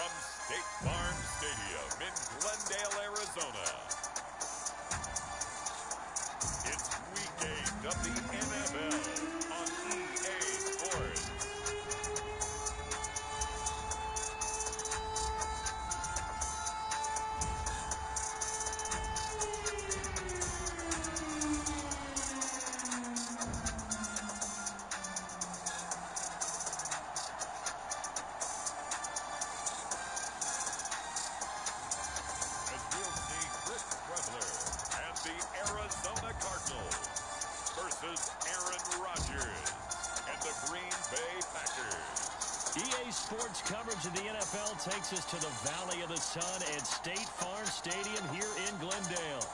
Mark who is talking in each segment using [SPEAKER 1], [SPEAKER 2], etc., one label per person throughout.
[SPEAKER 1] From State Farm Stadium in Glendale, Arizona, it's Week 8 of the NFL on EA Sports. And the Arizona Cardinals versus Aaron Rodgers and the Green Bay Packers.
[SPEAKER 2] EA Sports coverage of the NFL takes us to the Valley of the Sun at State Farm Stadium here in Glendale.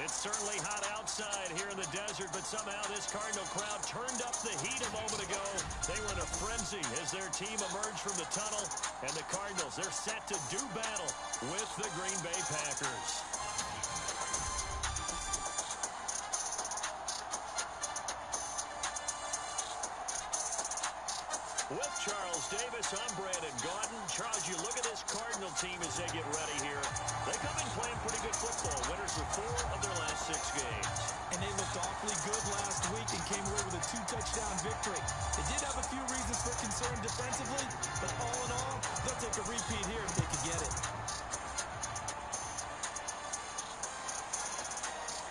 [SPEAKER 2] It's certainly hot outside here in the desert, but somehow this Cardinal crowd turned up the heat a moment ago. They were in a frenzy as their team emerged from the tunnel, and the Cardinals, they're set to do battle with the Green Bay Packers. With Charles Davis, I'm Brandon Gaudin. Charles, you look at this Cardinal team as they get ready here. They come in playing pretty good football. Winners of 4 of their last 6 games.
[SPEAKER 3] And they looked awfully good last week and came away with a 2-touchdown victory. They did have a few reasons for concern defensively, but all in all, they'll take a repeat here if they can get it.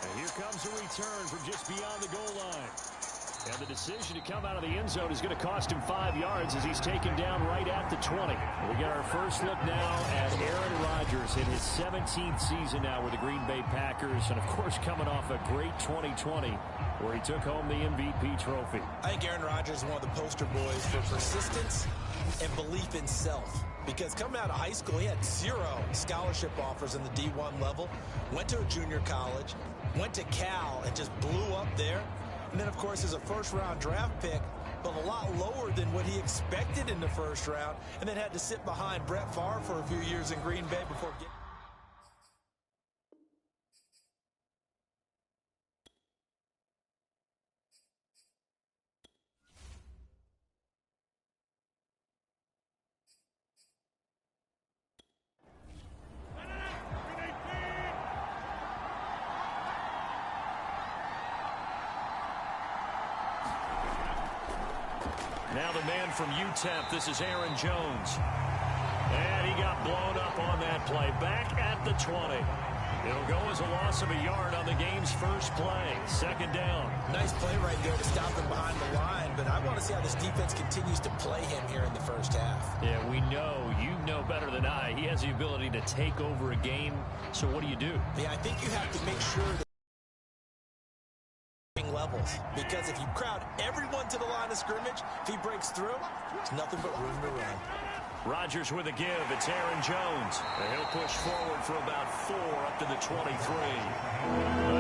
[SPEAKER 2] And here comes a return from just beyond the goal line. And the decision to come out of the end zone is going to cost him 5 yards as he's taken down right at the 20. We get our first look now at Aaron Rodgers in his 17th season now with the Green Bay Packers. And, of course, coming off a great 2020 where he took home the MVP trophy.
[SPEAKER 3] I think Aaron Rodgers is one of the poster boys for persistence and belief in self. Because coming out of high school, he had 0 scholarship offers in the D1 level. Went to a junior college, went to Cal, and just blew up there. And then, of course, is a first-round draft pick, but a lot lower than what he expected in the first round, and then had to sit behind Brett Favre for a few years in Green Bay before getting...
[SPEAKER 2] Now the man from UTEP, this is Aaron Jones. And he got blown up on that play. Back at the 20. It'll go as a loss of a yard on the game's first play. Second down.
[SPEAKER 3] Nice play right there to stop him behind the line, but I want to see how this defense continues to play him here in the first half.
[SPEAKER 2] Yeah, we know. You know better than I. He has the ability to take over a game. So what do you do?
[SPEAKER 3] Yeah, I think you have to make sure that levels, because if you crowd everyone to the line of scrimmage, if he breaks through, there's nothing but room to run.
[SPEAKER 2] Rodgers with a give. It's Aaron Jones. And he'll push forward for about 4 up to the 23.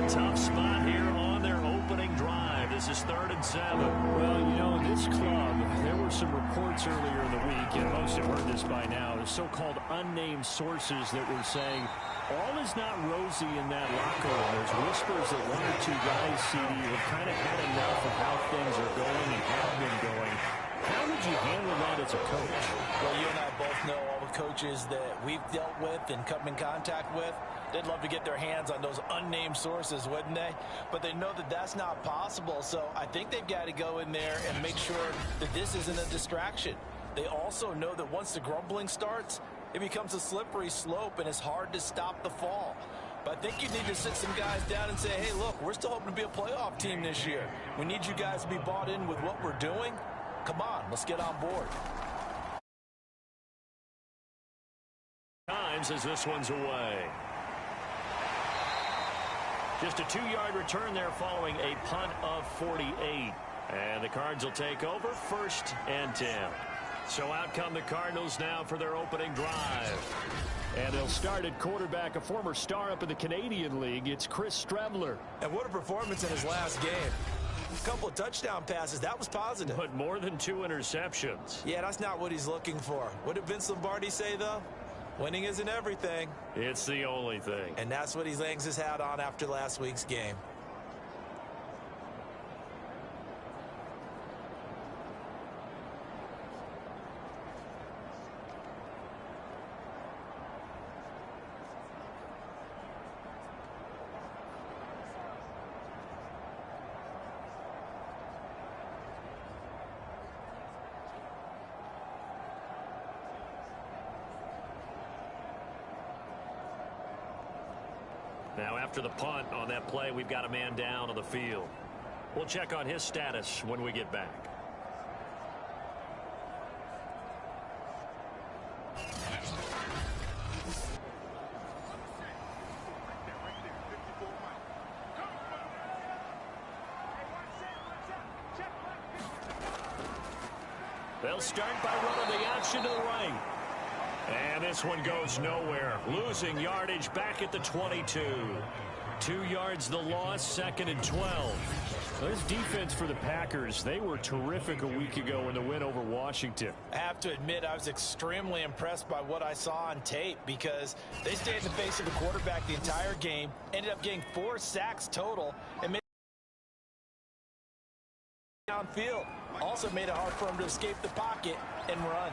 [SPEAKER 2] A tough spot here on their opening drive. This is 3rd and 7. Well, you know, this club, there were some reports earlier in the week, and most have heard this by now, the so-called unnamed sources that were saying all is not rosy in that locker room. There's whispers that 1 or 2 guys, CD, have kind of had enough of how things are going and have been going. How would you handle that as a coach?
[SPEAKER 3] Well, you and I both know all the coaches that we've dealt with and come in contact with. They'd love to get their hands on those unnamed sources, wouldn't they? But they know that that's not possible, so I think they've got to go in there and make sure that this isn't a distraction. They also know that once the grumbling starts, it becomes a slippery slope, and it's hard to stop the fall. But I think you need to sit some guys down and say, hey, look, we're still hoping to be a playoff team this year. We need you guys to be bought in with what we're doing. Come on, let's get on board.
[SPEAKER 2] Times as this one's away. Just a 2-yard return there following a punt of 48. And the Cards will take over 1st and 10. So out come the Cardinals now for their opening drive. And they'll start at quarterback, a former star up in the Canadian League. It's Chris Streveler.
[SPEAKER 3] And what a performance in his last game. A couple of touchdown passes. That was positive.
[SPEAKER 2] But more than 2 interceptions.
[SPEAKER 3] Yeah, that's not what he's looking for. What did Vince Lombardi say, though? Winning isn't everything.
[SPEAKER 2] It's the only thing.
[SPEAKER 3] And that's what he hangs his hat on after last week's game.
[SPEAKER 2] Now after the punt on that play, we've got a man down on the field. We'll check on his status when we get back. They'll start by running the option to the right. And this one goes nowhere. Losing yardage back at the 22. 2 yards the loss, 2nd and 12.
[SPEAKER 4] This defense for the Packers, they were terrific a week ago in the win over Washington.
[SPEAKER 3] I have to admit, I was extremely impressed by what I saw on tape because they stayed in the face of the quarterback the entire game, ended up getting 4 sacks total, and made downfield. Also made it hard for him to escape the pocket and run.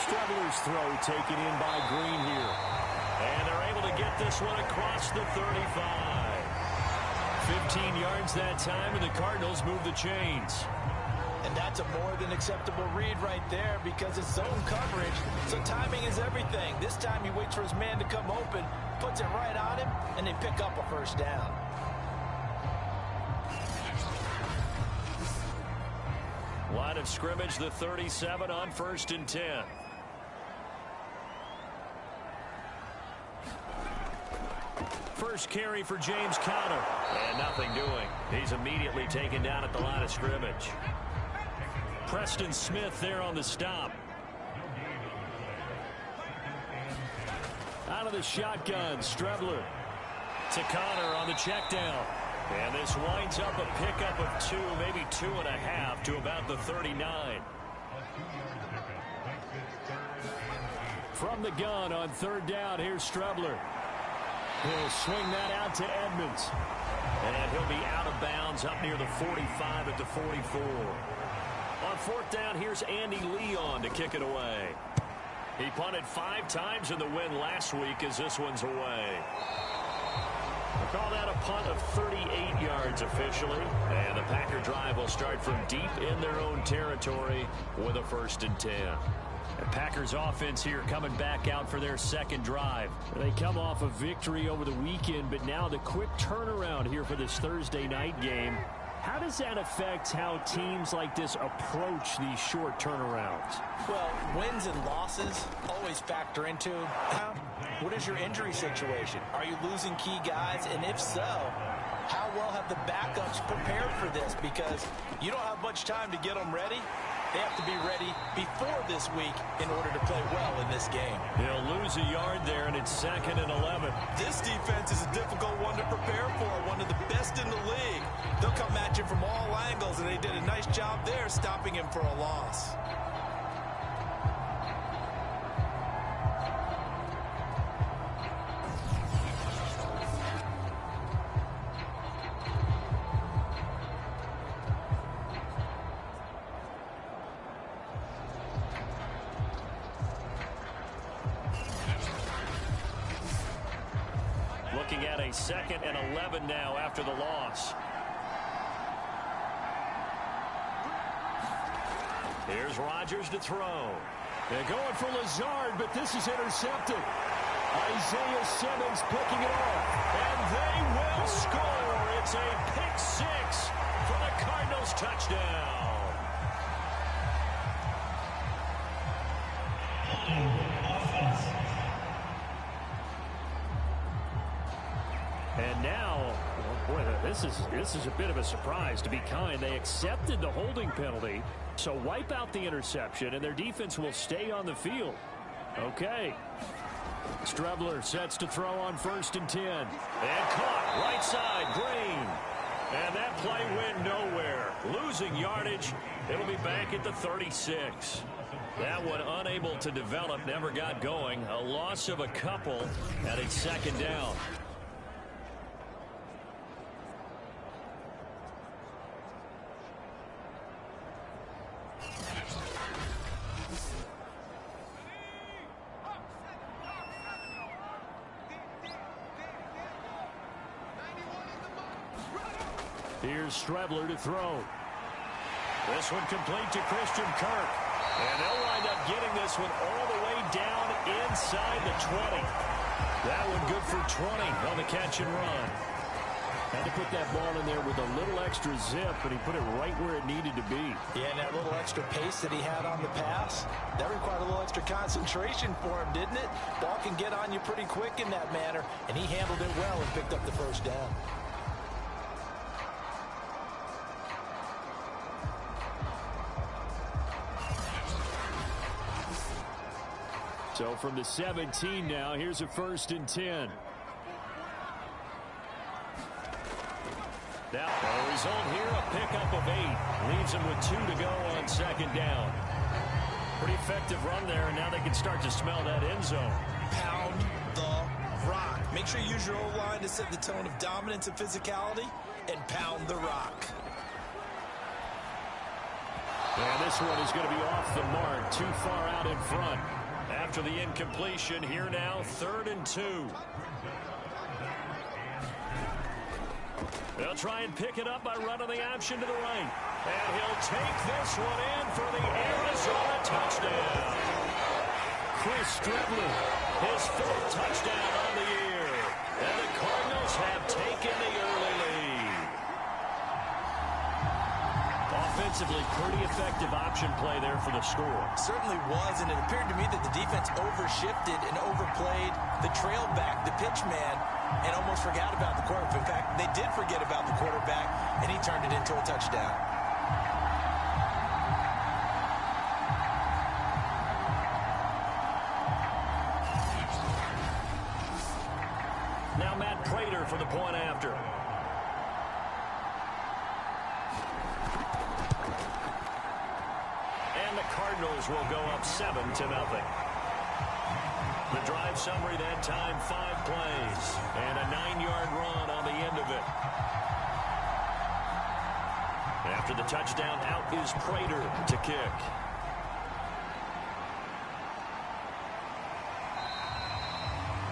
[SPEAKER 4] Strebler's throw taken in by Green here.
[SPEAKER 2] And they're able to get this one across the 35. 15 yards that time, and the Cardinals move the chains.
[SPEAKER 3] And that's a more than acceptable read right there because it's zone coverage, so timing is everything. This time he waits for his man to come open, puts it right on him, and they pick up a first down.
[SPEAKER 2] Line of scrimmage, the 37 on 1st and 10. First carry for James Conner. And nothing doing. He's immediately taken down at the line of scrimmage. Preston Smith there on the stop. Out of the shotgun, Strebler to Conner on the check down. And this winds up a pickup of 2, maybe 2.5 to about the 39.
[SPEAKER 4] From the gun on 3rd down, here's Strebler. He'll swing that out to Edmonds.
[SPEAKER 2] And he'll be out of bounds up near the 45 at the 44. On 4th down, here's Andy Leon to kick it away. He punted 5 times in the win last week as this one's away. We'll call that a punt of 38 yards officially. And the Packer drive will start from deep in their own territory with a 1st and 10. The Packers offense here coming back out for their 2nd drive.
[SPEAKER 4] They come off a victory over the weekend, but now the quick turnaround here for this Thursday night game. How does that affect how teams like this approach these short turnarounds?
[SPEAKER 3] Well, wins and losses always factor into what is your injury situation? Are you losing key guys? And if so, how well have the backups prepared for this? Because you don't have much time to get them ready. They have to be ready before this week in order to play well in this game.
[SPEAKER 2] He'll lose a yard there, and it's 2nd and 11.
[SPEAKER 3] This defense is a difficult one to prepare for, one of the best in the league. They'll come at you from all angles, and they did a nice job there stopping him for a loss.
[SPEAKER 2] Looking at a 2nd and 11 now after the loss. Here's Rodgers to throw.
[SPEAKER 4] They're going for Lazard, but this is intercepted. Isaiah Simmons picking it off.
[SPEAKER 2] And they will score. It's a pick 6 for the Cardinals touchdown.
[SPEAKER 4] And now, boy, this is a bit of a surprise, to be kind. They accepted the holding penalty, so wipe out the interception, and their defense will stay on the field. Okay. Strebler sets to throw on 1st and 10.
[SPEAKER 2] And caught right side, Green. And that play went nowhere. Losing yardage. It'll be back at the 36. That one unable to develop, never got going. A loss of a couple, and it's 2nd down.
[SPEAKER 4] Here's Strebler to throw.
[SPEAKER 2] This one complete to Christian Kirk. And they'll wind up getting this one all the way down inside the 20.
[SPEAKER 4] That one good for 20 on the catch and run. Had to put that ball in there with a little extra zip, but he put it right where it needed to be.
[SPEAKER 3] Yeah, and that little extra pace that he had on the pass, that required a little extra concentration for him, didn't it? Ball can get on you pretty quick in that manner, and he handled it well and picked up the first down.
[SPEAKER 4] So from the 17 now, here's a 1st and 10. Now, the result here, a pickup of 8. Leaves him with 2 to go on 2nd down. Pretty effective run there, and now they can start to smell that end zone.
[SPEAKER 3] Pound the rock. Make sure you use your O-line to set the tone of dominance and physicality, and pound the rock.
[SPEAKER 4] And this one is going to be off the mark, too far out in front. After the incompletion, here now, 3rd and 2. They'll try and pick it up by running the option to the right. And he'll take this one in for the Arizona touchdown. Chris Streveler, his 4th touchdown on the year. And the Cardinals have taken the early lead. Offensively, pretty effective option play there for the score.
[SPEAKER 3] Certainly was, and it appeared to me that the defense overshifted and overplayed the trail back, the pitch man, and almost forgot about the quarterback. In fact, they did forget about the quarterback, and he turned it into a touchdown.
[SPEAKER 4] Now Matt Prater for the point after. And the Cardinals will go up 7-0. The drive summary that time, 5 plays. And a 9-yard run on the end of it. After the touchdown, out is Prater to kick.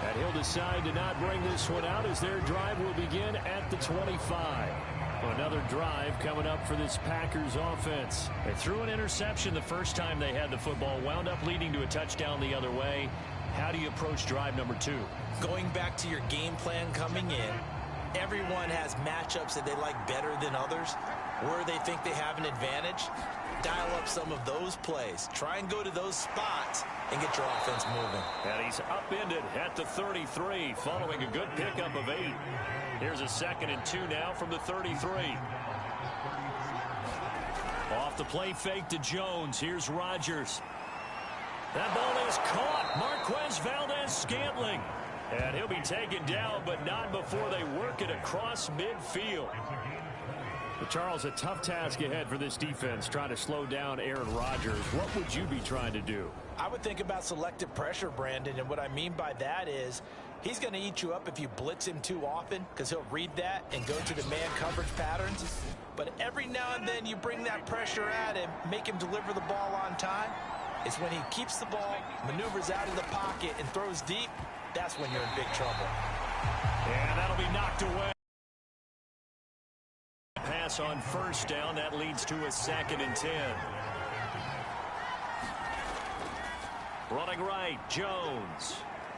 [SPEAKER 4] And he'll decide to not bring this one out as their drive will begin at the 25. Another drive coming up for this Packers offense. They threw an interception the first time they had the football, wound up leading to a touchdown the other way. How do you approach drive number 2?
[SPEAKER 3] Going back to your game plan coming in, everyone has matchups that they like better than others, where they think they have an advantage. Dial up some of those plays. Try and go to those spots and get your offense moving.
[SPEAKER 4] And he's upended at the 33 following a good pickup of 8. Here's a 2nd and 2 now from the 33. Off the play fake to Jones. Here's Rodgers. That ball is caught. Marquez Valdez-Scantling. And he'll be taken down, but not before they work it across midfield. But Charles, a tough task ahead for this defense, trying to slow down Aaron Rodgers. What would you be trying to do?
[SPEAKER 3] I would think about selective pressure, Brandon, and what I mean by that is he's going to eat you up if you blitz him too often, because he'll read that and go to the man coverage patterns. But every now and then you bring that pressure at him, make him deliver the ball on time. It's when he keeps the ball, maneuvers out of the pocket, and throws deep, that's when you're in big trouble.
[SPEAKER 4] And that'll be knocked away. Pass on 1st down. That leads to a 2nd and 10. Running right, Jones.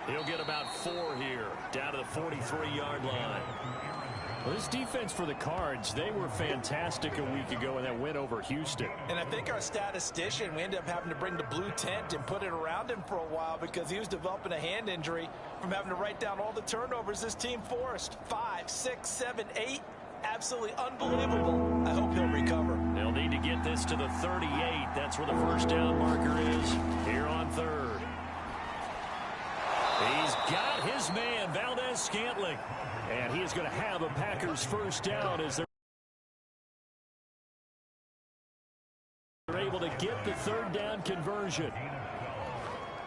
[SPEAKER 4] He'll get about 4 here, down to the 43-yard line. Well, this defense for the Cards, they were fantastic a week ago in that win over Houston.
[SPEAKER 3] And I think our statistician, we ended up having to bring the blue tent and put it around him for a while because he was developing a hand injury from having to write down all the turnovers this team forced. 5, 6, 7, 8. Absolutely unbelievable. I hope he'll recover.
[SPEAKER 4] They'll need to get this to the 38. That's where the 1st down marker is here on 3rd. He's got his man, Valdez-Scantling. And he is going to have a Packers 1st down as they're able to get the 3rd down conversion.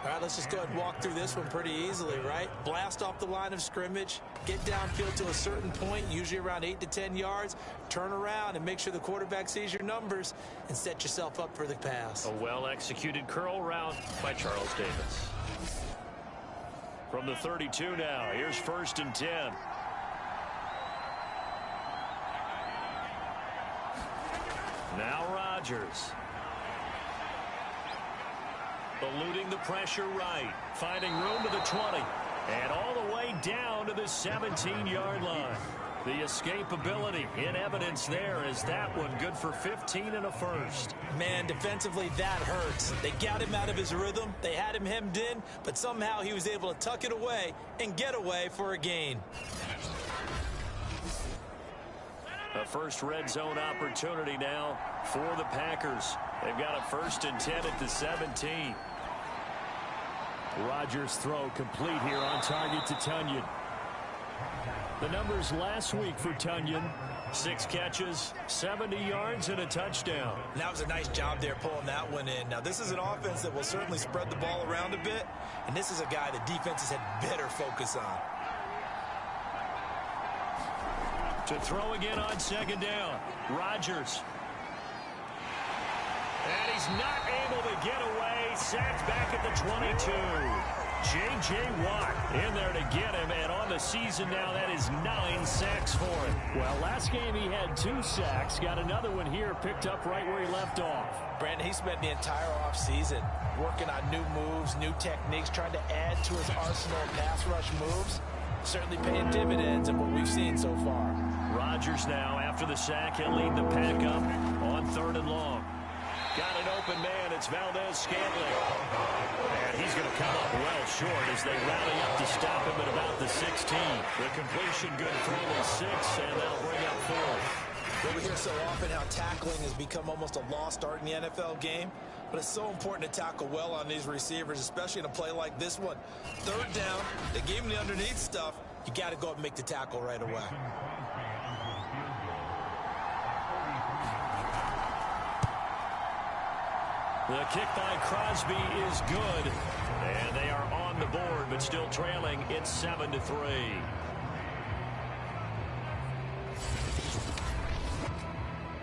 [SPEAKER 3] All right, let's just go ahead and walk through this one pretty easily, right? Blast off the line of scrimmage, get downfield to a certain point, usually around 8 to 10 yards, turn around and make sure the quarterback sees your numbers and set yourself up for the pass.
[SPEAKER 4] A well-executed curl route by Charles Davis. From the 32 now, here's 1st and 10. Now Rodgers. Eluding the pressure right. Finding room to the 20.
[SPEAKER 2] And all the way down to the 17-yard line. The escapability in evidence there as that one good for 15 and a first.
[SPEAKER 3] Man, defensively, that hurts. They got him out of his rhythm. They had him hemmed in, but somehow he was able to tuck it away and get away for a gain.
[SPEAKER 2] A first red zone opportunity now for the Packers. They've got a 1st and 10 at the 17.
[SPEAKER 4] Rodgers' throw complete here on target to Tonyan. The numbers last week for Tonyan:
[SPEAKER 2] 6 catches, 70 yards, and a touchdown.
[SPEAKER 3] And that was a nice job there pulling that one in. Now, this is an offense that will certainly spread the ball around a bit, and this is a guy that defenses had better focus on.
[SPEAKER 2] To throw again on 2nd down, Rodgers. And he's not able to get away. Sacked back at the 22. J.J. Watt in there to get him, and on the season now, that is 9 sacks for him.
[SPEAKER 4] Well, last game he had 2 sacks. Got another one here, picked up right where he left off.
[SPEAKER 3] Brandon, he spent the entire offseason working on new moves, new techniques, trying to add to his arsenal of pass rush moves. Certainly paying dividends in what we've seen so far.
[SPEAKER 2] Rodgers now, after the sack, he'll lead the pack up on 3rd and long. Got an open man. It's Valdez-Scantling. And he's going to come up well short as they rally up to stop him at about the 16. The completion good for only 6, and they'll bring up 4th.
[SPEAKER 3] We hear so often how tackling has become almost a lost art in the NFL game, but it's so important to tackle well on these receivers, especially in a play like this one. 3rd down, they gave him the underneath stuff. You got to go up and make the tackle right away.
[SPEAKER 2] The kick by Crosby is good, and they are on the board, but still trailing. It's 7-3.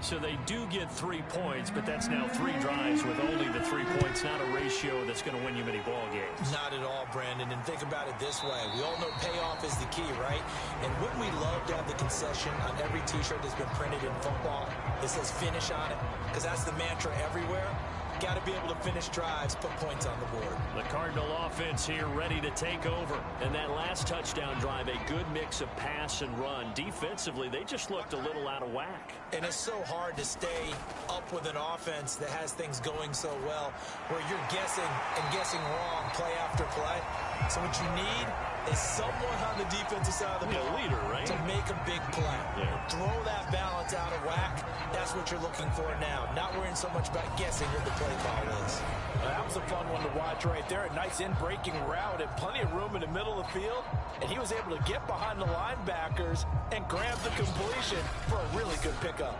[SPEAKER 2] So they do get 3 points, but that's now 3 drives with only the 3 points, not a ratio that's going to win you many ball games.
[SPEAKER 3] Not at all, Brandon. And think about it this way. We all know payoff is the key, right? And wouldn't we love to have the concession on every T-shirt that's been printed in football that says finish on it? Because that's the mantra everywhere. Got to be able to finish drives, put points on the board.
[SPEAKER 2] The Cardinal offense here ready to take over. And that last touchdown drive, a good mix of pass and run. Defensively, they just looked a little out of whack.
[SPEAKER 3] And it's so hard to stay up with an offense that has things going so well, where you're guessing and guessing wrong play after play. So what you need is someone on the defensive side of the ball,
[SPEAKER 2] leader, right?
[SPEAKER 3] to make a big play.
[SPEAKER 2] Yeah.
[SPEAKER 3] Throw that balance out of whack. That's what you're looking for now. Not worrying so much about guessing what the play call is.
[SPEAKER 5] That was a fun one to watch right there. A nice in-breaking route and plenty of room in the middle of the field. And he was able to get behind the linebackers and grab the completion for a really good pickup.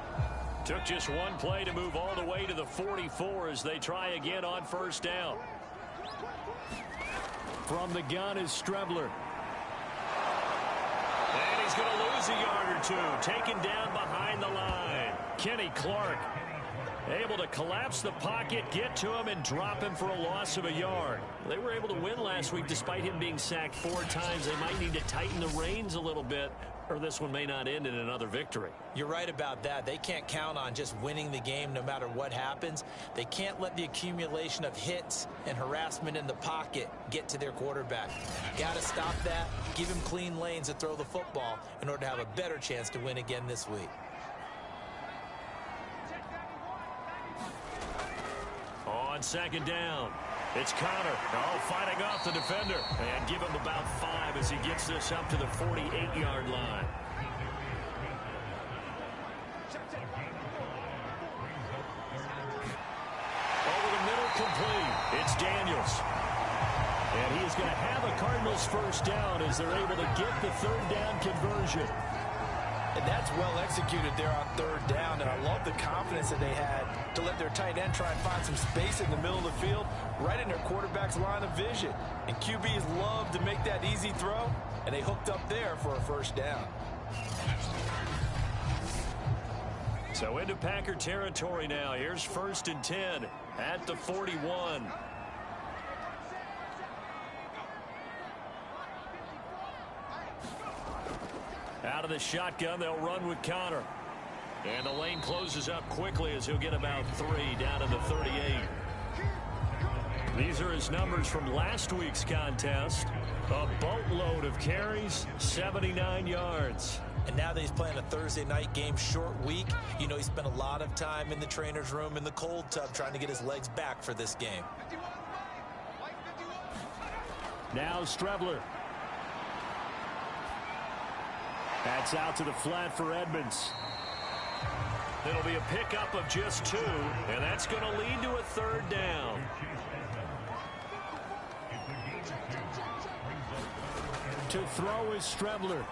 [SPEAKER 2] Took just one play to move all the way to the 44 as they try again on 1st down.
[SPEAKER 4] From the gun is Strebler.
[SPEAKER 2] And he's going to lose a yard or 2. Taken down behind the line. Kenny Clark able to collapse the pocket, get to him, and drop him for a loss of a yard. They were able to win last week despite him being sacked 4 times. They might need to tighten the reins a little bit, or this one may not end in another victory.
[SPEAKER 3] You're right about that. They can't count on just winning the game no matter what happens. They can't let the accumulation of hits and harassment in the pocket get to their quarterback. Got to stop that, give him clean lanes to throw the football in order to have a better chance to win again this week.
[SPEAKER 2] On 2nd down, it's Connor, fighting off the defender, and give him about 5 as he gets this up to the 48-yard line. Over the middle, complete. It's Daniels.
[SPEAKER 4] And he is going to have a Cardinals 1st down as they're able to get the 3rd down conversion.
[SPEAKER 5] And that's well executed there on 3rd down. And I love the confidence that they had to let their tight end try and find some space in the middle of the field, right in their quarterback's line of vision. And QBs love to make that easy throw, and they hooked up there for a 1st down.
[SPEAKER 2] So into Packer territory now. Here's 1st and 10 at the 41. Out of the shotgun, they'll run with Connor. And the lane closes up quickly as he'll get about 3 down to the 38. These are his numbers from last week's contest. A boatload of carries, 79 yards.
[SPEAKER 3] And now that he's playing a Thursday night game, short week, you know he spent a lot of time in the trainer's room in the cold tub trying to get his legs back for this game.
[SPEAKER 4] Now Strebler. That's out to the flat for Edmonds.
[SPEAKER 2] It'll be a pickup of just 2, and that's going to lead to a 3rd down.
[SPEAKER 4] To throw is Strebler.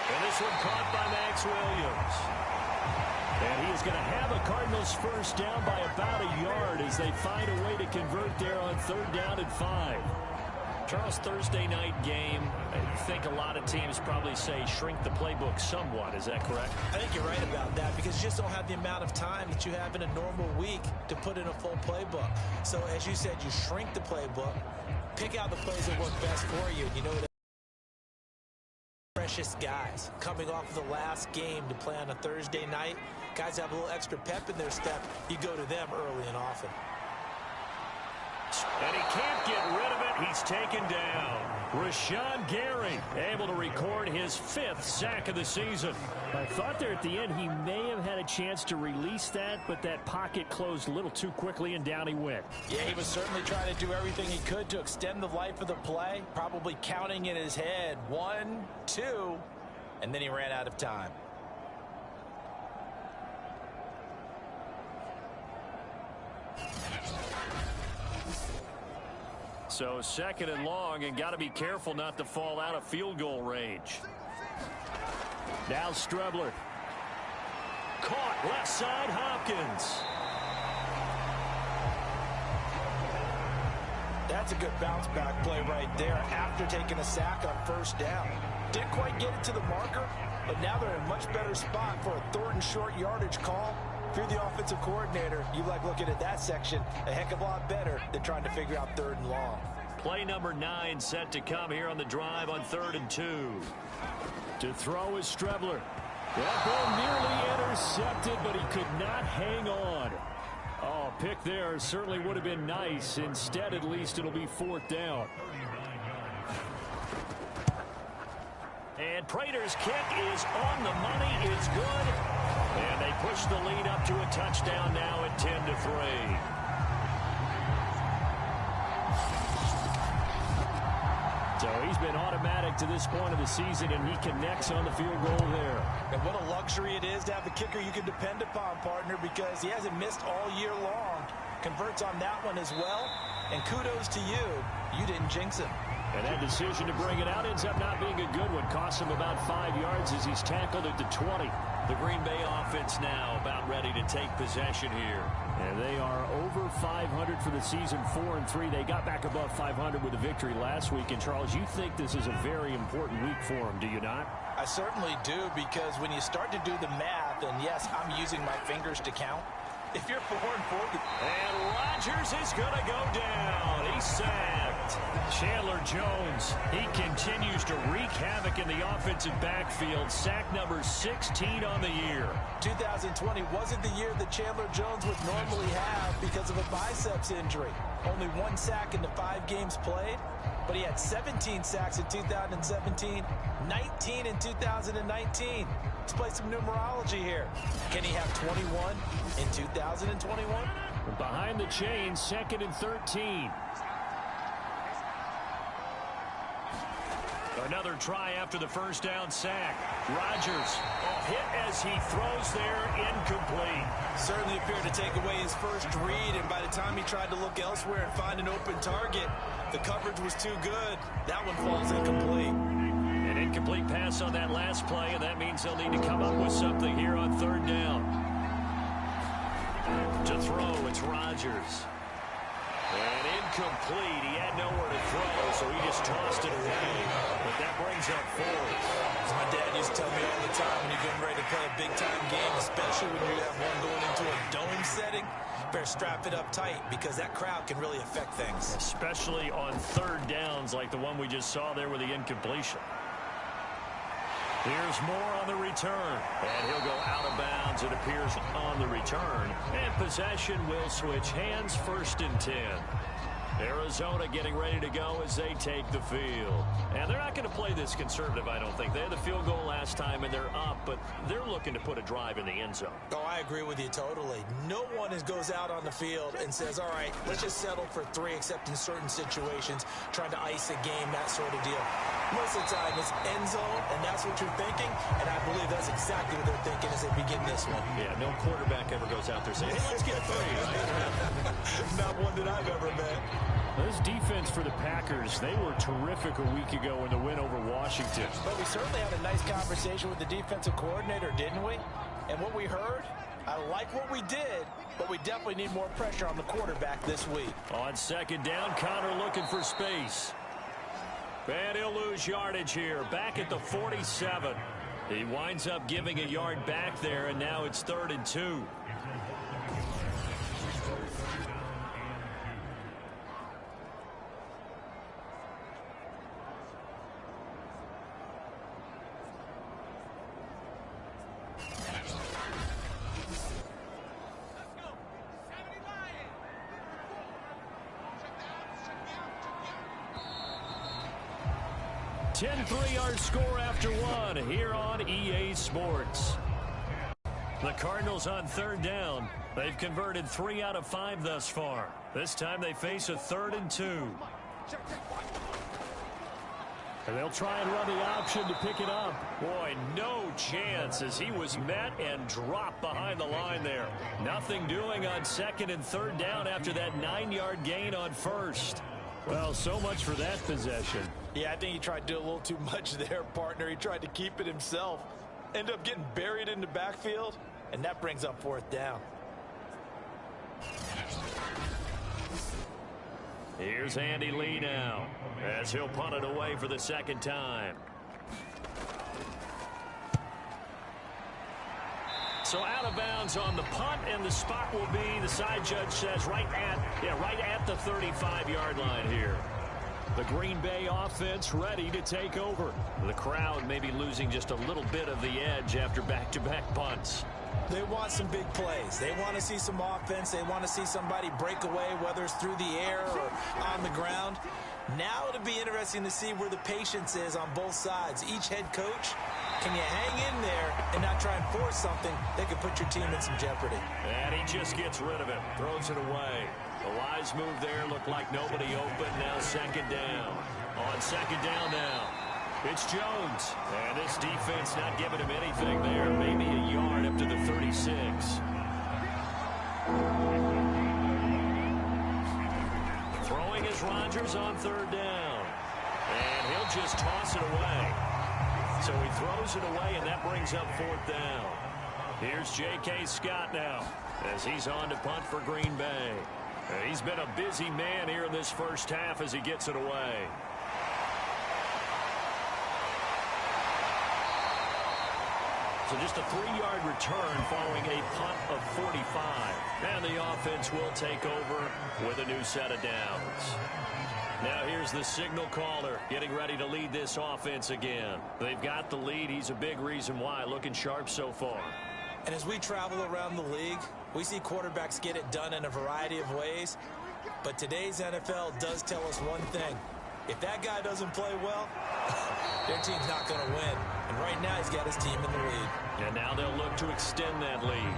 [SPEAKER 2] And this one caught by Max Williams.
[SPEAKER 4] And he is going to have a Cardinals first down by about a yard as they find a way to convert there on 3rd down and 5.
[SPEAKER 2] Charles, Thursday night game, I think a lot of teams probably say shrink the playbook somewhat. Is that correct?
[SPEAKER 3] I think you're right about that because you just don't have the amount of time that you have in a normal week to put in a full playbook. So as you said, you shrink the playbook, pick out the plays that work best for you. You know that precious guys coming off of the last game to play on a Thursday night. Guys have a little extra pep in their step. You go to them early and often.
[SPEAKER 2] And he can't get rid of it. He's taken down.
[SPEAKER 4] Rashawn Gary able to record his 5th sack of the season. I thought there at the end he may have had a chance to release that, but that pocket closed a little too quickly and down he went.
[SPEAKER 3] Yeah, he was certainly trying to do everything he could to extend the life of the play, probably counting in his head 1, 2, and then he ran out of time.
[SPEAKER 2] So 2nd and long, and got to be careful not to fall out of field goal range.
[SPEAKER 4] Now Strebler.
[SPEAKER 2] Caught left side, Hopkins.
[SPEAKER 3] That's a good bounce back play right there after taking a sack on 1st down. Didn't quite get it to the marker, but now they're in a much better spot for a 3rd and short yardage call. If you're the offensive coordinator, you like looking at that section a heck of a lot better than trying to figure out 3rd and long.
[SPEAKER 2] Play number 9 set to come here on the drive on 3rd and 2.
[SPEAKER 4] To throw is Strebler. That ball nearly intercepted, but he could not hang on. Oh, pick there certainly would have been nice. Instead, at least it'll be 4th down.
[SPEAKER 2] And Prater's kick is on the money. It's good. And they push the lead up to a touchdown now at 10-3.
[SPEAKER 4] So he's been automatic to this point of the season, and he connects on the field goal there.
[SPEAKER 3] And what a luxury it is to have a kicker you can depend upon, partner, because he hasn't missed all year long. Converts on that one as well. And kudos to you. You didn't jinx him.
[SPEAKER 4] And that decision to bring it out ends up not being a good one. Costs him about 5 yards as he's tackled at the 20.
[SPEAKER 2] The Green Bay offense now about ready to take possession here.
[SPEAKER 4] And they are over 500 for the season, 4-3. They got back above 500 with a victory last week. And, Charles, you think this is a very important week for them, do you not?
[SPEAKER 3] I certainly do, because when you start to do the math, and yes, I'm using my fingers to count, if you're 4-4...
[SPEAKER 2] And Rodgers is going to go down. He's sacked.
[SPEAKER 4] Chandler Jones, he continues to wreak havoc in the offensive backfield. Sack number 16 on the year.
[SPEAKER 3] 2020 wasn't the year that Chandler Jones would normally have because of a biceps injury. Only 1 sack in the 5 games played, but he had 17 sacks in 2017, 19 in 2019. Let's play some numerology here. Can he have 21 in 2021?
[SPEAKER 4] Behind the chains, 2nd and 13.
[SPEAKER 2] Another try after the first down sack. Rodgers hit as he throws there, incomplete.
[SPEAKER 3] Certainly appeared to take away his first read, and by the time he tried to look elsewhere and find an open target, the coverage was too good. That one falls incomplete.
[SPEAKER 2] An incomplete pass on that last play, and that means they'll need to come up with something here on 3rd down. To throw, it's Rodgers. And incomplete. He had nowhere to throw, so he just tossed it away. But that brings up 4th.
[SPEAKER 3] As my dad used to tell me all the time, when you're getting ready to play a big-time game, especially when you have one going into a dome setting, better strap it up tight because that crowd can really affect things.
[SPEAKER 2] Especially on 3rd downs like the one we just saw there with the incompletion. Here's Moore on the return. And he'll go out of bounds, it appears, on the return. And possession will switch hands, 1st and 10. Arizona getting ready to go as they take the field. And they're not going to play this conservative, I don't think. They had the field goal last time, and they're up, but they're looking to put a drive in the end zone.
[SPEAKER 3] Oh, I agree with you totally. No one goes out on the field and says, all right, let's just settle for 3, except in certain situations, trying to ice a game, that sort of deal. Most of the time, it's end zone, and that's what you're thinking, and I believe that's exactly what they're thinking as they begin this one.
[SPEAKER 2] Yeah, no quarterback ever goes out there saying, hey, let's get 3, right?
[SPEAKER 3] Not one that I've ever met.
[SPEAKER 4] This defense for the Packers, they were terrific a week ago in the win over Washington.
[SPEAKER 3] But we certainly had a nice conversation with the defensive coordinator, didn't we? And what we heard, I like what we did, but we definitely need more pressure on the quarterback this week.
[SPEAKER 2] On second down, Connor looking for space. And he'll lose yardage here, back at the 47. He winds up giving a yard back there, and now it's 3rd and 2. Our score after 1 here on EA Sports. The Cardinals on 3rd down. They've converted 3 out of 5 thus far. This time they face a 3rd and 2.
[SPEAKER 4] And they'll try and run the option to pick it up.
[SPEAKER 2] Boy, no chance as he was met and dropped behind the line there. Nothing doing on 2nd and 3rd down after that 9-yard gain on 1st.
[SPEAKER 4] Well, so much for that possession.
[SPEAKER 3] Yeah, I think he tried to do a little too much there, partner. He tried to keep it himself. Ended up getting buried in the backfield, and that brings up 4th down.
[SPEAKER 2] Here's Andy Lee now as he'll punt it away for the 2nd time. So out of bounds on the punt, and the spot will be, the side judge says, right at the 35-yard line here. The Green Bay offense ready to take over. The crowd may be losing just a little bit of the edge after back-to-back punts.
[SPEAKER 3] They want some big plays. They want to see some offense. They want to see somebody break away, whether it's through the air or on the ground. Now it'll be interesting to see where the patience is on both sides. Each head coach, can you hang in there and not try and force something that could put your team in some jeopardy?
[SPEAKER 2] And he just gets rid of it, throws it away. A wise move there, looked like nobody open. Now 2nd down. On 2nd down now, it's Jones. And this defense not giving him anything there. Maybe a yard up to the 36. Throwing is Rodgers on 3rd down. And he'll just toss it away. So he throws it away, and that brings up 4th down. Here's J.K. Scott now as he's on to punt for Green Bay. He's been a busy man here in this first half as he gets it away. So just a 3-yard return following a punt of 45. And the offense will take over with a new set of downs. Now here's the signal caller getting ready to lead this offense again. They've got the lead. He's a big reason why. Looking sharp so far.
[SPEAKER 3] And as we travel around the league, we see quarterbacks get it done in a variety of ways. But today's NFL does tell us one thing. If that guy doesn't play well, their team's not going to win. And right now he's got his team in the lead.
[SPEAKER 2] And now they'll look to extend that lead.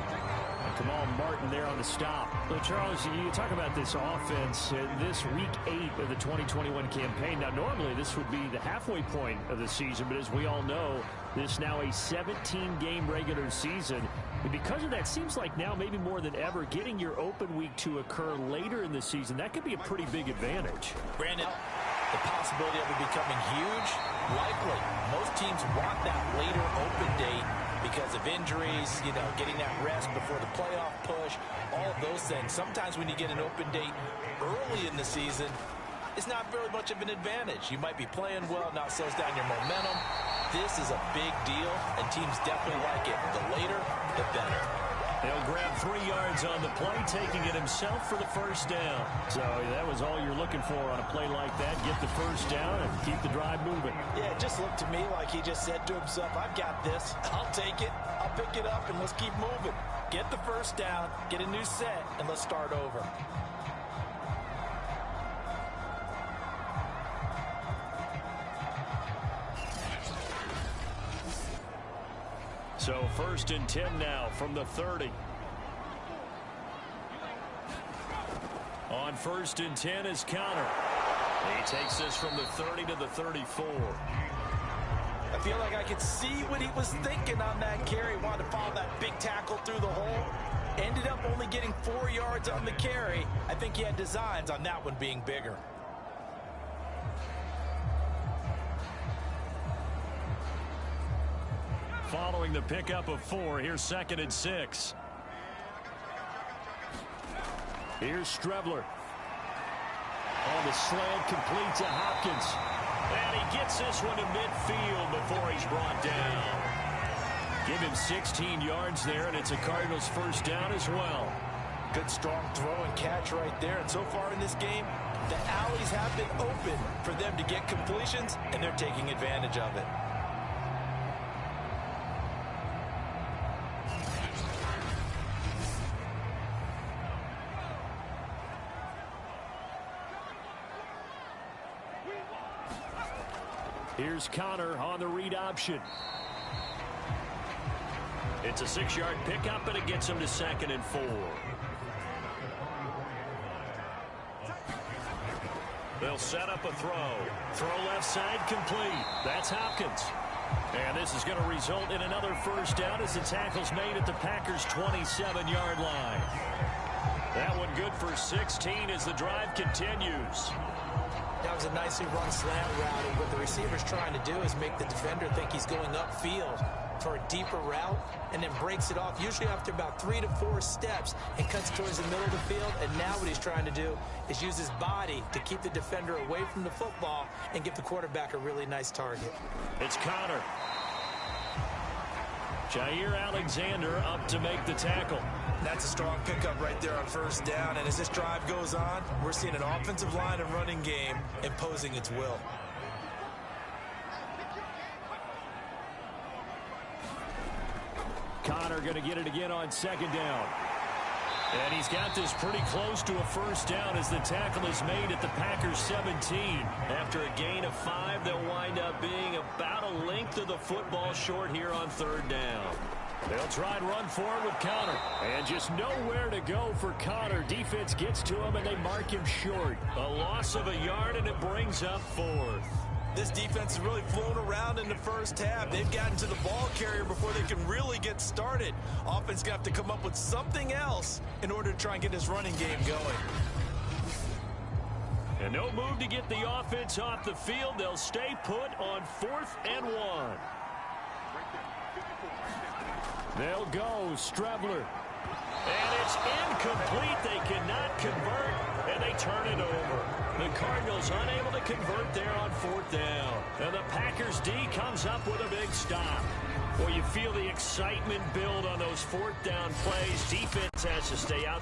[SPEAKER 4] And Kamal Martin there on the stop. Well, Charles, you talk about this offense in this week 8 of the 2021 campaign. Now, normally this would be the halfway point of the season, but as we all know, this is now a 17-game regular season. And because of that, seems like now maybe more than ever, getting your open week to occur later in the season, that could be a pretty big advantage.
[SPEAKER 3] Brandon, the possibility of it becoming huge, likely. Most teams want that later open date because of injuries, you know, getting that rest before the playoff push, all of those things. Sometimes when you get an open date early in the season, it's not very much of an advantage. You might be playing well, now it slows down your momentum. This is a big deal, and teams definitely like it. The later, the better.
[SPEAKER 2] He'll grab 3 yards on the play, taking it himself for the first down.
[SPEAKER 4] So that was all you're looking for on a play like that. Get the first down and keep the drive moving.
[SPEAKER 3] Yeah, it just looked to me like he just said to himself, I've got this. I'll take it. I'll pick it up, and let's keep moving. Get the first down, get a new set, and let's start over.
[SPEAKER 2] So 1st and 10 now from the 30. On 1st and 10 is Connor. He takes this from the 30 to the 34.
[SPEAKER 3] I feel like I could see what he was thinking on that carry. Wanted to follow that big tackle through the hole. Ended up only getting 4 yards on the carry. I think he had designs on that one being bigger.
[SPEAKER 2] Following the pickup of 4, here's 2nd and 6. Here's Strebler. On the slant, complete to Hopkins. And he gets this one to midfield before he's brought down. Give him 16 yards there, and it's a Cardinals 1st down as well.
[SPEAKER 3] Good strong throw and catch right there. And so far in this game, the alleys have been open for them to get completions, and they're taking advantage of it.
[SPEAKER 2] Here's Connor on the read option. It's a 6-yard pickup, and it gets him to 2nd and 4. They'll set up a throw. Throw left side complete. That's Hopkins. And this is going to result in another 1st down as the tackle's made at the Packers' 27-yard line. That one good for 16 as the drive continues.
[SPEAKER 3] That was a nicely run slant route, and what the receiver's trying to do is make the defender think he's going upfield for a deeper route, and then breaks it off, usually after about 3 to 4 steps, and cuts towards the middle of the field. And now what he's trying to do is use his body to keep the defender away from the football and give the quarterback a really nice target.
[SPEAKER 2] It's Connor. Jair Alexander up to make the tackle.
[SPEAKER 3] That's a strong pickup right there on 1st down. And as this drive goes on, we're seeing an offensive line and running game imposing its will.
[SPEAKER 2] Connor going to get it again on 2nd down. And he's got this pretty close to a 1st down as the tackle is made at the Packers 17. After a gain of 5, they'll wind up being about a length of the football short here on 3rd down. They'll try and run forward with Connor. And just nowhere to go for Connor. Defense gets to him, and they mark him short. A loss of a yard, and it brings up 4th.
[SPEAKER 3] This defense has really flown around in the 1st half. They've gotten to the ball carrier before they can really get started. Offense going to have to come up with something else in order to try and get this running game going.
[SPEAKER 2] And no move to get the offense off the field. They'll stay put on 4th and 1. They'll go Strebler. And it's incomplete. They cannot convert, and they turn it over. The Cardinals unable to convert there on 4th down. And the Packers D comes up with a big stop. Well, you feel the excitement build on those 4th down plays. Defense has to stay out.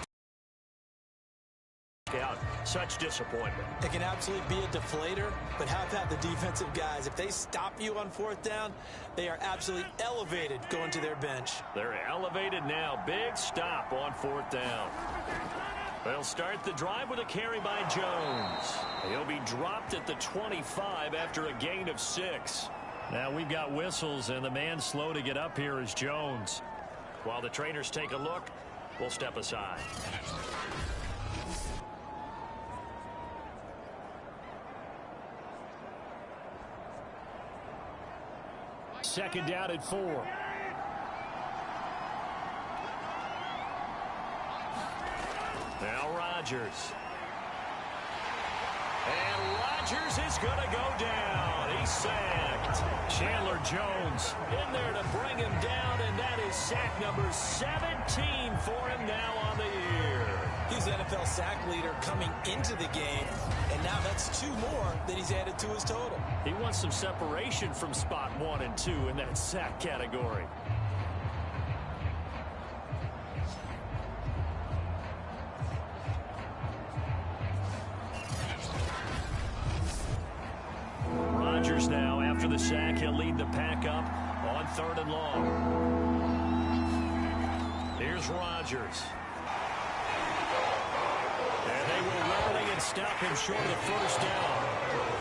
[SPEAKER 2] Such disappointment.
[SPEAKER 3] It can absolutely be a deflator, but how about the defensive guys? If they stop you on 4th down, they are absolutely elevated going to their bench.
[SPEAKER 2] They're elevated now. Big stop on 4th down. They'll start the drive with a carry by Jones. He'll be dropped at the 25 after a gain of 6. Now we've got whistles, and the man slow to get up here is Jones. While the trainers take a look, we'll step aside. Second down at 4. Now Rodgers. And Rodgers is going to go down. He's sacked. Chandler Jones in there to bring him down, and that is sack number 17 for him now on the year.
[SPEAKER 3] He's the NFL sack leader coming into the game, and now that's 2 more that he's added to his total.
[SPEAKER 2] He wants some separation from spot 1 and 2 in that sack category. Rodgers now, after the sack, he'll lead the pack up on 3rd and long. Here's Rodgers. And they will rally and stop him short of the 1st down.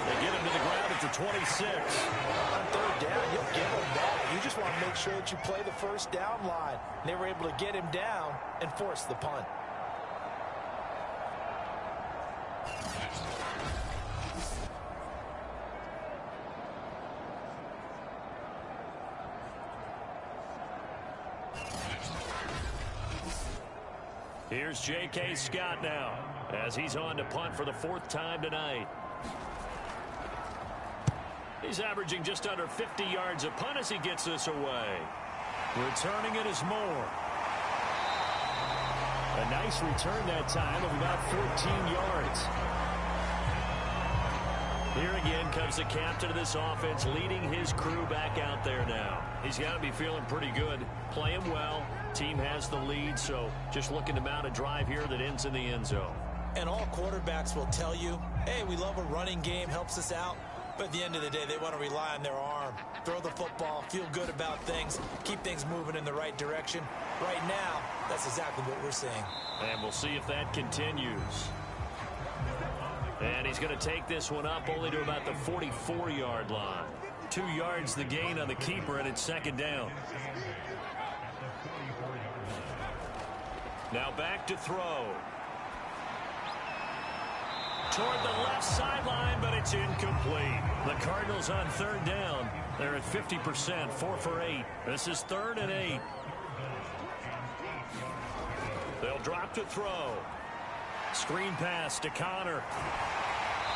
[SPEAKER 2] They get him to the ground at the for 26.
[SPEAKER 3] On third down, you'll give them that. You just want to make sure that you play the first down line. They were able to get him down and force the punt.
[SPEAKER 2] Here's J.K. Scott now as he's on to punt for the 4th time tonight. He's averaging just under 50 yards a punt as he gets this away. Returning it is Moore. A nice return that time of about 14 yards. Here again comes the captain of this offense leading his crew back out there now. He's got to be feeling pretty good, playing well. Team has the lead, so just looking to mount a drive here that ends in the end zone.
[SPEAKER 3] And all quarterbacks will tell you, hey, we love a running game, helps us out. But at the end of the day, they want to rely on their arm. Throw the football, feel good about things, keep things moving in the right direction. Right now, that's exactly what we're seeing.
[SPEAKER 2] And we'll see if that continues. And he's going to take this one up only to about the 44-yard line. 2 yards the gain on the keeper, and it's 2nd down. Now back to throw. Toward the left sideline, but it's incomplete. The Cardinals on 3rd down. They're at 50%, 4 for 8. This is 3rd and 8. They'll drop to throw. Screen pass to Connor.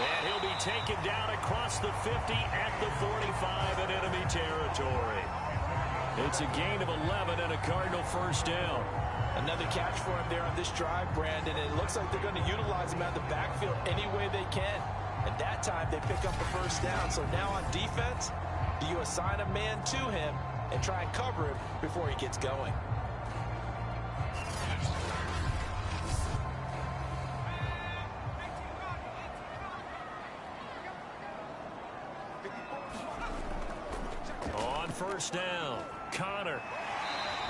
[SPEAKER 2] And he'll be taken down across the 50 at the 45 in enemy territory. It's a gain of 11 and a Cardinal 1st down.
[SPEAKER 3] Another catch for him there on this drive, Brandon. And it looks like they're going to utilize him out of the backfield any way they can. At that time, they pick up the 1st down. So now on defense, do you assign a man to him and try and cover him before he gets going?
[SPEAKER 2] On 1st down, Connor.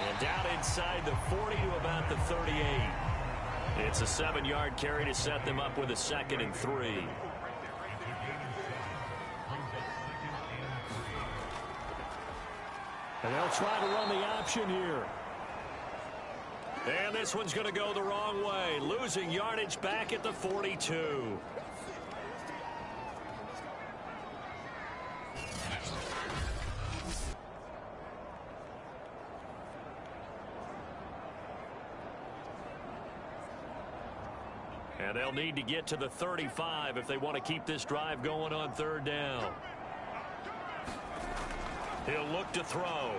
[SPEAKER 2] And down inside the 40 to about the 38. It's a 7-yard carry to set them up with a 2nd and 3.
[SPEAKER 4] And they'll try to run the option here.
[SPEAKER 2] And this one's going to go the wrong way. Losing yardage back at the 42. And they'll need to get to the 35 if they want to keep this drive going on 3rd down. He'll look to throw.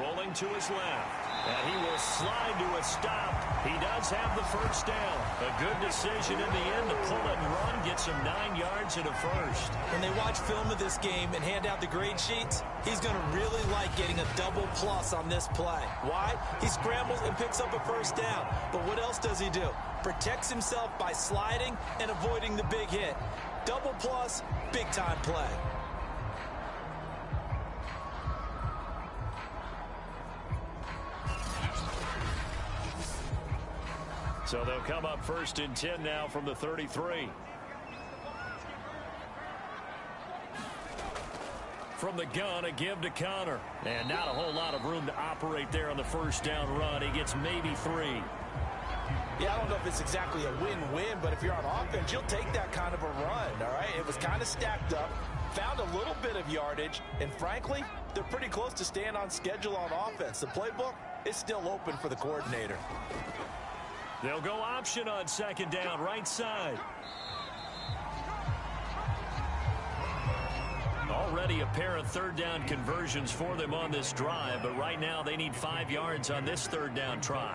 [SPEAKER 2] Rolling to his left. And he will slide to a stop. He does have the 1st down. A good decision in the end to pull it and run. Get some 9 yards and a 1st.
[SPEAKER 3] When they watch film of this game and hand out the grade sheets, he's going to really like getting a double plus on this play. Why? He scrambles and picks up a 1st down. But what else does he do? Protects himself by sliding and avoiding the big hit. Double plus, big time play.
[SPEAKER 2] So they'll come up 1st and 10 now from the 33. From the gun, a give to Connor. And not a whole lot of room to operate there on the 1st down run. He gets maybe 3.
[SPEAKER 3] Yeah, I don't know if it's exactly a win-win, but if you're on offense, you'll take that kind of a run, all right? It was kind of stacked up, found a little bit of yardage, and frankly, they're pretty close to staying on schedule on offense. The playbook is still open for the coordinator.
[SPEAKER 2] They'll go option on 2nd down, right side. Already a pair of 3rd down conversions for them on this drive, but right now they need 5 yards on this 3rd down try.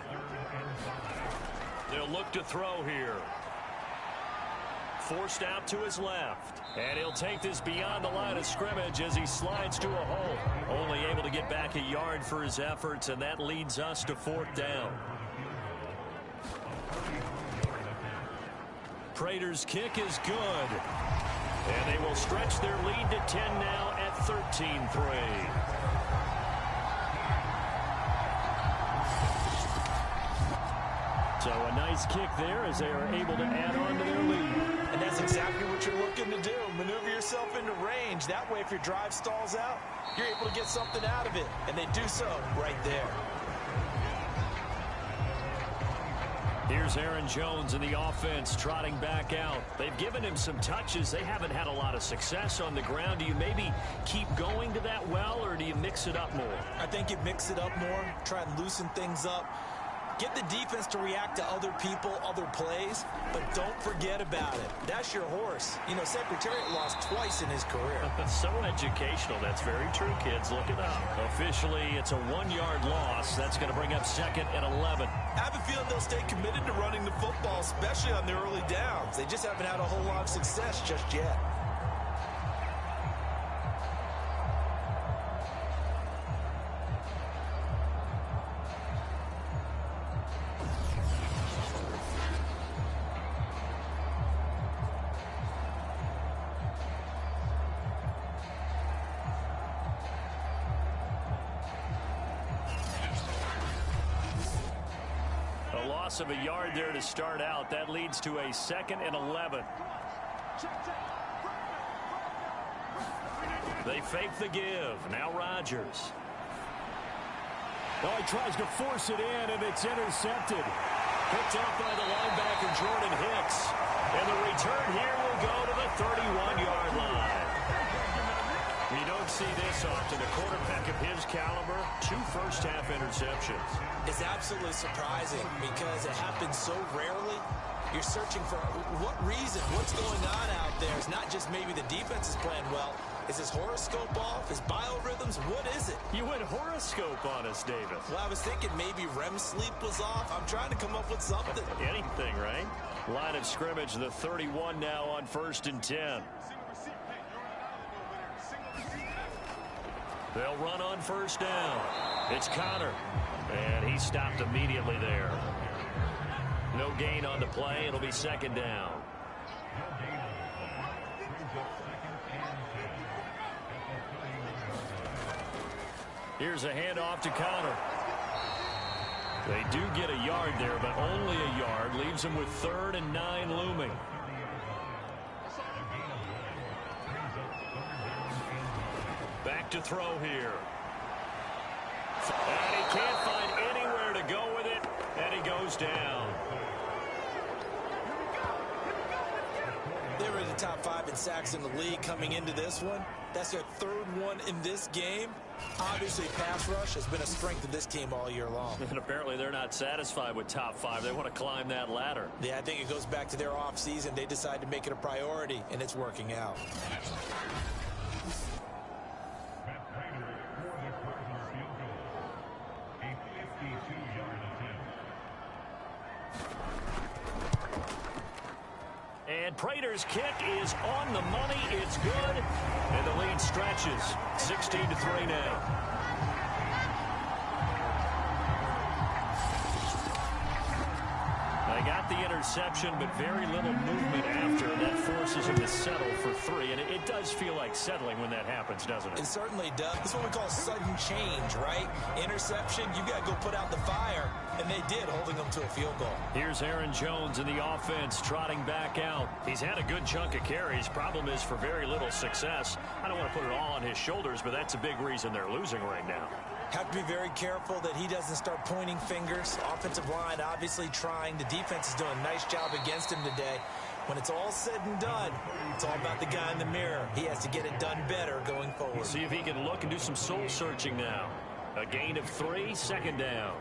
[SPEAKER 2] They'll look to throw here. Forced out to his left. And he'll take this beyond the line of scrimmage as he slides to a hole. Only able to get back a yard for his efforts, and that leads us to 4th down. Prater's kick is good. And they will stretch their lead to 10 now at 13-3.
[SPEAKER 4] So a nice kick there as they are able to add on to their lead.
[SPEAKER 5] And that's exactly what you're looking to do. Maneuver yourself into range. That way, if your drive stalls out, you're able to get something out of it. And they do so right there.
[SPEAKER 2] Here's Aaron Jones in the offense trotting back out. They've given him some touches. They haven't had a lot of success on the ground. Do you maybe keep going to that well, or do you mix it up more?
[SPEAKER 5] I think you mix it up more, try and loosen things up. Get the defense to react to other people, other plays, but don't forget about it. That's your horse. You know, Secretariat lost twice in his career.
[SPEAKER 2] So educational. That's very true, kids. Look it up. Officially, it's a 1-yard loss. That's going to bring up 2nd and 11.
[SPEAKER 5] I have a feeling they'll stay committed to running the football, especially on their early downs. They just haven't had a whole lot of success just yet.
[SPEAKER 2] Of a yard there to start out. That leads to a 2nd and 11. They fake the give. Now Rodgers.
[SPEAKER 4] Oh, he tries to force it in, and it's intercepted.
[SPEAKER 2] Picked up by the linebacker, Jordan Hicks. And the return here will go to the 31-yard line. You don't see this often. A quarterback of his caliber, 2 first-half interceptions.
[SPEAKER 5] It's absolutely surprising because it happens so rarely. You're searching for what reason, what's going on out there. It's not just maybe the defense is playing well. Is his horoscope off? His biorhythms? What is it?
[SPEAKER 2] You went horoscope on us, David.
[SPEAKER 5] Well, I was thinking maybe REM sleep was off. I'm trying to come up with something.
[SPEAKER 2] Anything, right? Line of scrimmage, the 31 now on 1st and 10. They'll run on 1st down. It's Connor. And he stopped immediately there. No gain on the play. It'll be 2nd down. Here's a handoff to Connor. They do get a yard there, but only a yard. Leaves them with 3rd and 9 looming. Back to throw here. And he can't find anywhere to go with it, and he goes down.
[SPEAKER 5] They were in the top 5 in sacks in the league coming into this one. That's their 3rd one in this game. Obviously, pass rush has been a strength of this team all year long.
[SPEAKER 2] And apparently they're not satisfied with top 5. They want to climb that ladder.
[SPEAKER 5] Yeah, I think it goes back to their offseason. They decided to make it a priority, and it's working out.
[SPEAKER 2] And Prater's kick is on the money. It's good. And the lead stretches. 16-3 now. They got the interception, but very little movement after. That forces him to settle for 3. And it does feel like settling when that happens, doesn't it?
[SPEAKER 5] It certainly does. This is what we call sudden change, right? Interception, you got to go put out the fire. And they did, holding them to a field goal.
[SPEAKER 2] Here's Aaron Jones in the offense, trotting back out. He's had a good chunk of carries. Problem is for very little success. I don't want to put it all on his shoulders, but that's a big reason they're losing right now.
[SPEAKER 5] Have to be very careful that he doesn't start pointing fingers. Offensive line obviously trying. The defense is doing a nice job against him today. When it's all said and done, it's all about the guy in the mirror. He has to get it done better going forward.
[SPEAKER 2] See if he can look and do some soul searching now. A gain of 3, 2nd down.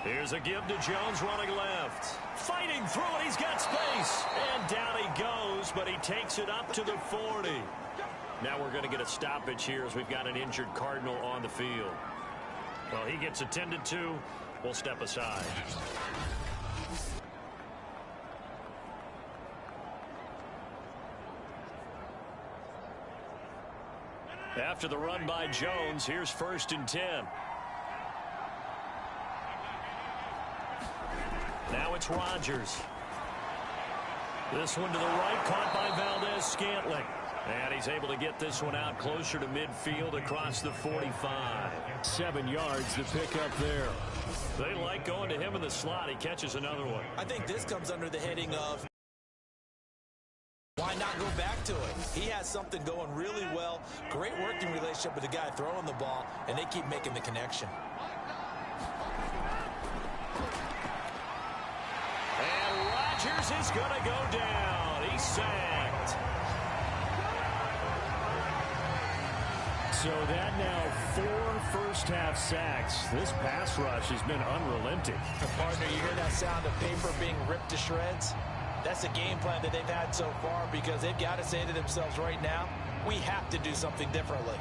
[SPEAKER 2] Here's a give to Jones running left. Fighting through it. He's got space. And down he goes, but he takes it up to the 40. Now we're going to get a stoppage here as we've got an injured Cardinal on the field. Well, he gets attended to. We'll step aside. After the run by Jones, here's 1st and 10. Now it's Rodgers. This one to the right, caught by Valdez-Scantling. And he's able to get this one out closer to midfield across the 45.
[SPEAKER 4] 7 yards to pick up there.
[SPEAKER 2] They like going to him in the slot. He catches another one.
[SPEAKER 3] I think this comes under the heading of why not go back to it? He has something going really well. Great working relationship with the guy throwing the ball, and they keep making the connection.
[SPEAKER 2] And Rodgers is going to go down. He's sacked.
[SPEAKER 4] So that now 4 first-half sacks. This pass rush has been unrelenting.
[SPEAKER 3] Partner, you hear that sound of paper being ripped to shreds? That's the game plan that they've had so far because they've got to say to themselves right now, we have to do something differently.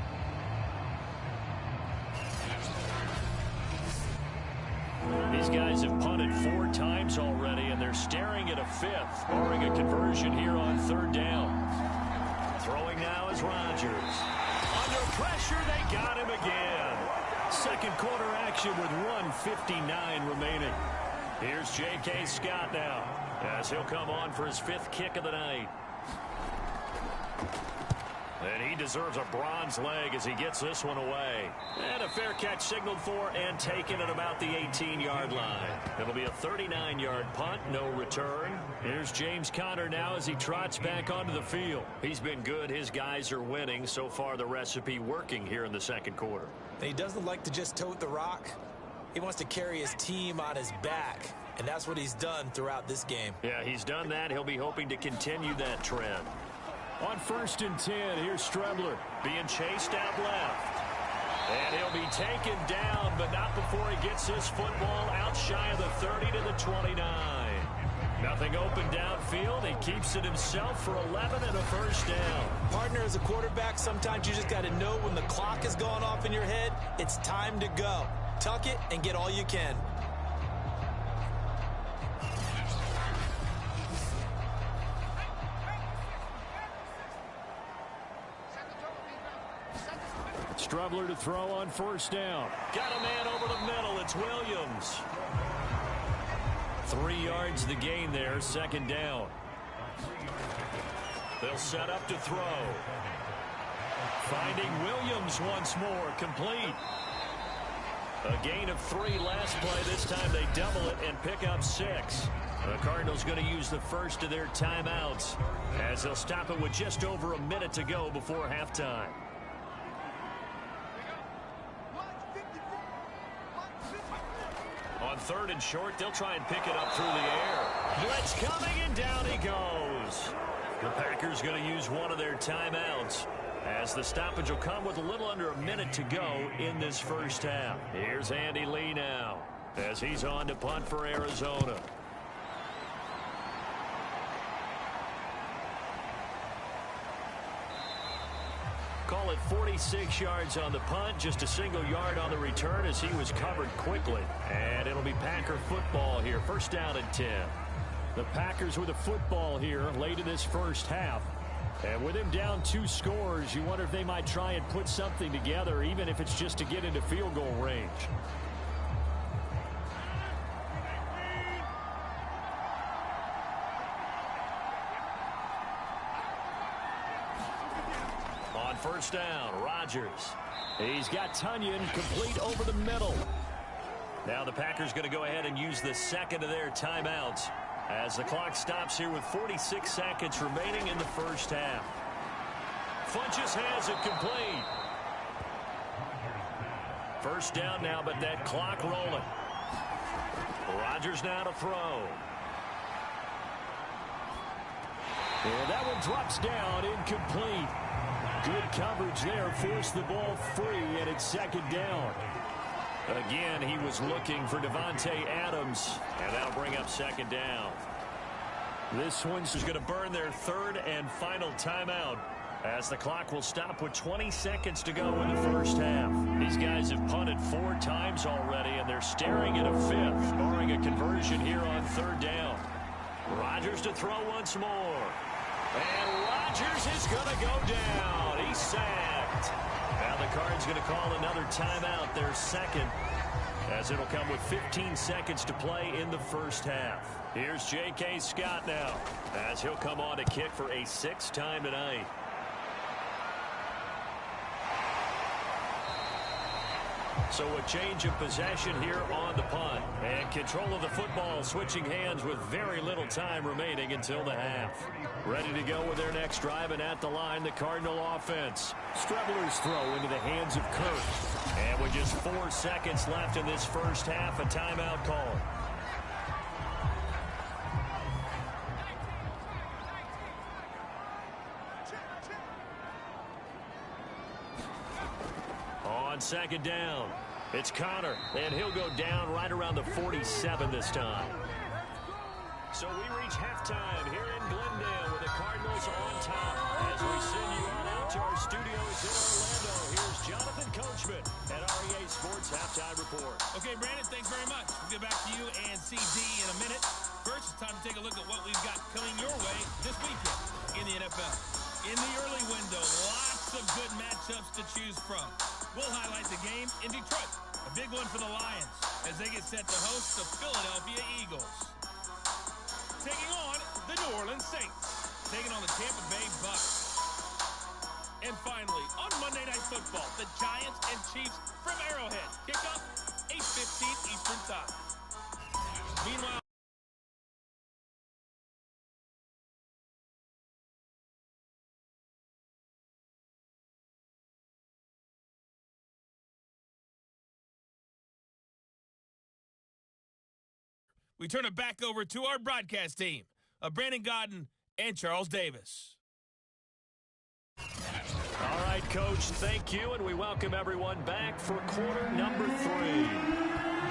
[SPEAKER 2] These guys have punted 4 times already, and they're staring at a 5th, barring a conversion here on 3rd down. Throwing now is Rodgers. Under pressure, they got him again. Second quarter action with 1:59 remaining. Here's J.K. Scott now, as he'll come on for his 5th kick of the night. And he deserves a bronze leg as he gets this one away. And a fair catch signaled for and taken at about the 18-yard line. It'll be a 39-yard punt, no return. Here's James Conner now as he trots back onto the field. He's been good. His guys are winning. So far, the recipe working here in the second quarter.
[SPEAKER 3] He doesn't like to just tote the rock. He wants to carry his team on his back. And that's what he's done throughout this game.
[SPEAKER 2] Yeah, he's done that. He'll be hoping to continue that trend.
[SPEAKER 4] On 1st and 10, here's Strebler.
[SPEAKER 2] Being chased out left. And he'll be taken down, but not before he gets his football out shy of the 30 to the 29. Nothing open downfield. He keeps it himself for 11 and a first down.
[SPEAKER 3] Partner, as a quarterback, sometimes you just got to know when the clock is going off in your head, it's time to go. Tuck it and get all you can.
[SPEAKER 4] Strebler to throw on 1st down.
[SPEAKER 2] Got a man over the middle. It's Williams. 3 yards the gain there, 2nd down. They'll set up to throw. Finding Williams once more, complete. A gain of 3 last play. This time they double it and pick up 6. The Cardinals going to use the first of their timeouts as they'll stop it with just over a minute to go before halftime. On 3rd and short, they'll try and pick it up through the air. Blitz coming, and down he goes. The Packers going to use one of their timeouts as the stoppage will come with a little under a minute to go in this first half. Here's Andy Lee now as he's on to punt for Arizona. Call it 46 yards on the punt, just a single yard on the return as he was covered quickly. And it'll be Packer football here, 1st down and 10.
[SPEAKER 4] The Packers with a football here late in this first half. And with him down 2 scores, you wonder if they might try and put something together, even if it's just to get into field goal range.
[SPEAKER 2] On 1st down, Rodgers.
[SPEAKER 4] He's got Tunyon complete over the middle.
[SPEAKER 2] Now the Packers going to go ahead and use the second of their timeouts as the clock stops here with 46 seconds remaining in the first half. Funches has it complete. 1st down now, but that clock rolling. Rodgers now to throw.
[SPEAKER 4] And that one drops down, incomplete. Good coverage there, forced the ball free, and it's 2nd down.
[SPEAKER 2] Again, he was looking for Devontae Adams, and that'll bring up 2nd down. This one's going to burn their 3rd and final timeout as the clock will stop with 20 seconds to go in the first half. These guys have punted 4 times already, and they're staring at a 5th, barring a conversion here on 3rd down. Rodgers to throw once more. And Rodgers is going to go down. He's sacked. Now the Cards going to call another timeout, their 2nd, as it'll come with 15 seconds to play in the first half. Here's J.K. Scott now, as he'll come on to kick for a 6th time tonight. So a change of possession here on the punt. And control of the football switching hands with very little time remaining until the half. Ready to go with their next drive, and at the line, the Cardinal offense. Strebler's throw into the hands of Kirk. And with just 4 seconds left in this first half, a timeout call. On second down, it's Connor, and he'll go down right around the 47 this time. So we reach halftime here in Glendale with the Cardinals on top. As we send you on out to our studios in Orlando, here's Jonathan Coachman at REA Sports Halftime Report.
[SPEAKER 6] Okay, Brandon, thanks very much. We'll get back to you and CD in a minute. First, it's time to take a look at what we've got coming your way this weekend in the NFL. In the early window, lots of good matchups to choose from. We'll highlight the game in Detroit, a big one for the Lions, as they get set to host the Philadelphia Eagles. Taking on the New Orleans Saints, taking on the Tampa Bay Bucks. And finally, on Monday Night Football, the Giants and Chiefs from Arrowhead. Kickoff, 8:15 Eastern Time. Meanwhile, we turn it back over to our broadcast team of Brandon Godden and Charles Davis.
[SPEAKER 2] All right, Coach, thank you, and we welcome everyone back for quarter number 3.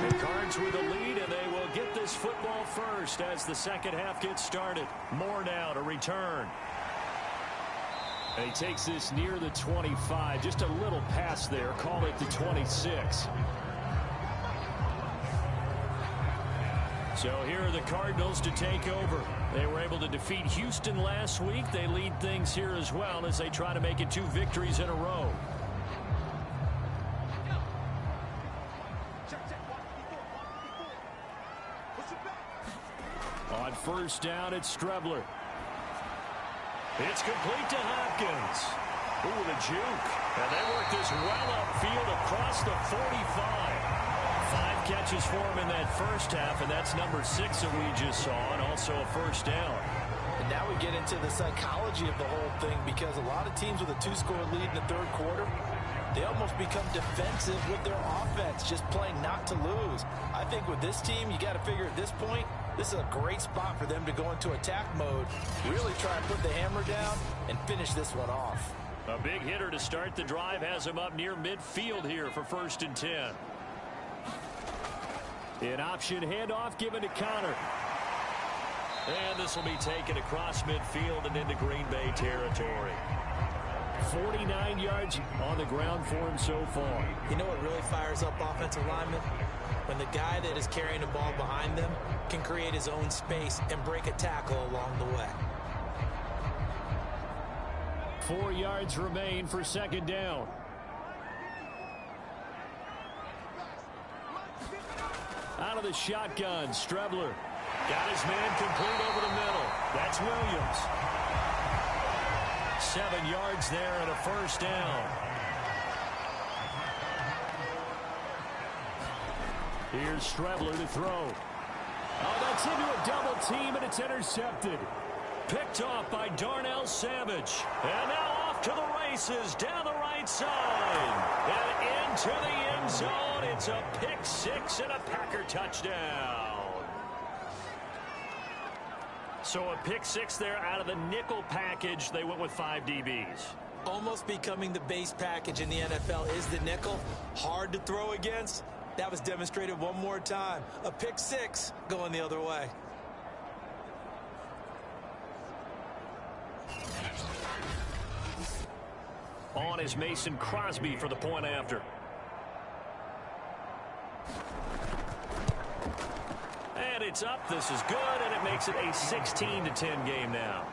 [SPEAKER 2] The Cards with the lead, and they will get this football first as the second half gets started. Moore now to return. And he takes this near the 25, just a little pass there, call it the 26. So here are the Cardinals to take over. They were able to defeat Houston last week. They lead things here as well as they try to make it 2 victories in a row. On first down, it's Strebler. It's complete to Hopkins. Ooh, the juke. And they work this well upfield across the 45. 5 catches for him in that first half, and that's number 6 that we just saw, and also a first down.
[SPEAKER 3] And now we get into the psychology of the whole thing, because a lot of teams with a 2-score lead in the third quarter, they almost become defensive with their offense, just playing not to lose. I think with this team, you got to figure at this point, this is a great spot for them to go into attack mode, really try and put the hammer down and finish this one off.
[SPEAKER 2] A big hitter to start the drive has him up near midfield here for 1st and 10. An option handoff given to Connor. And this will be taken across midfield and into Green Bay territory. 49 yards on the ground for him so far.
[SPEAKER 7] You know what really fires up offensive linemen? When the guy that is carrying the ball behind them can create his own space and break a tackle along the way.
[SPEAKER 2] 4 yards remain for second down. Out of the shotgun, Strebler got his man complete over the middle. That's Williams. 7 yards there and a first down. Here's Strebler to throw. Oh, that's into a double team, and it's intercepted. Picked off by Darnell Savage. And now off to the races down the right side. And into the end zone. It's a pick 6 and a Packer touchdown. So a pick 6 there out of the nickel package. They went with 5 DBs.
[SPEAKER 7] Almost becoming the base package in the NFL is the nickel. Hard to throw against. That was demonstrated one more time. A pick 6 going the other way.
[SPEAKER 2] On is Mason Crosby for the point after. And it's up. This is good, and it makes it a 16-10 game now.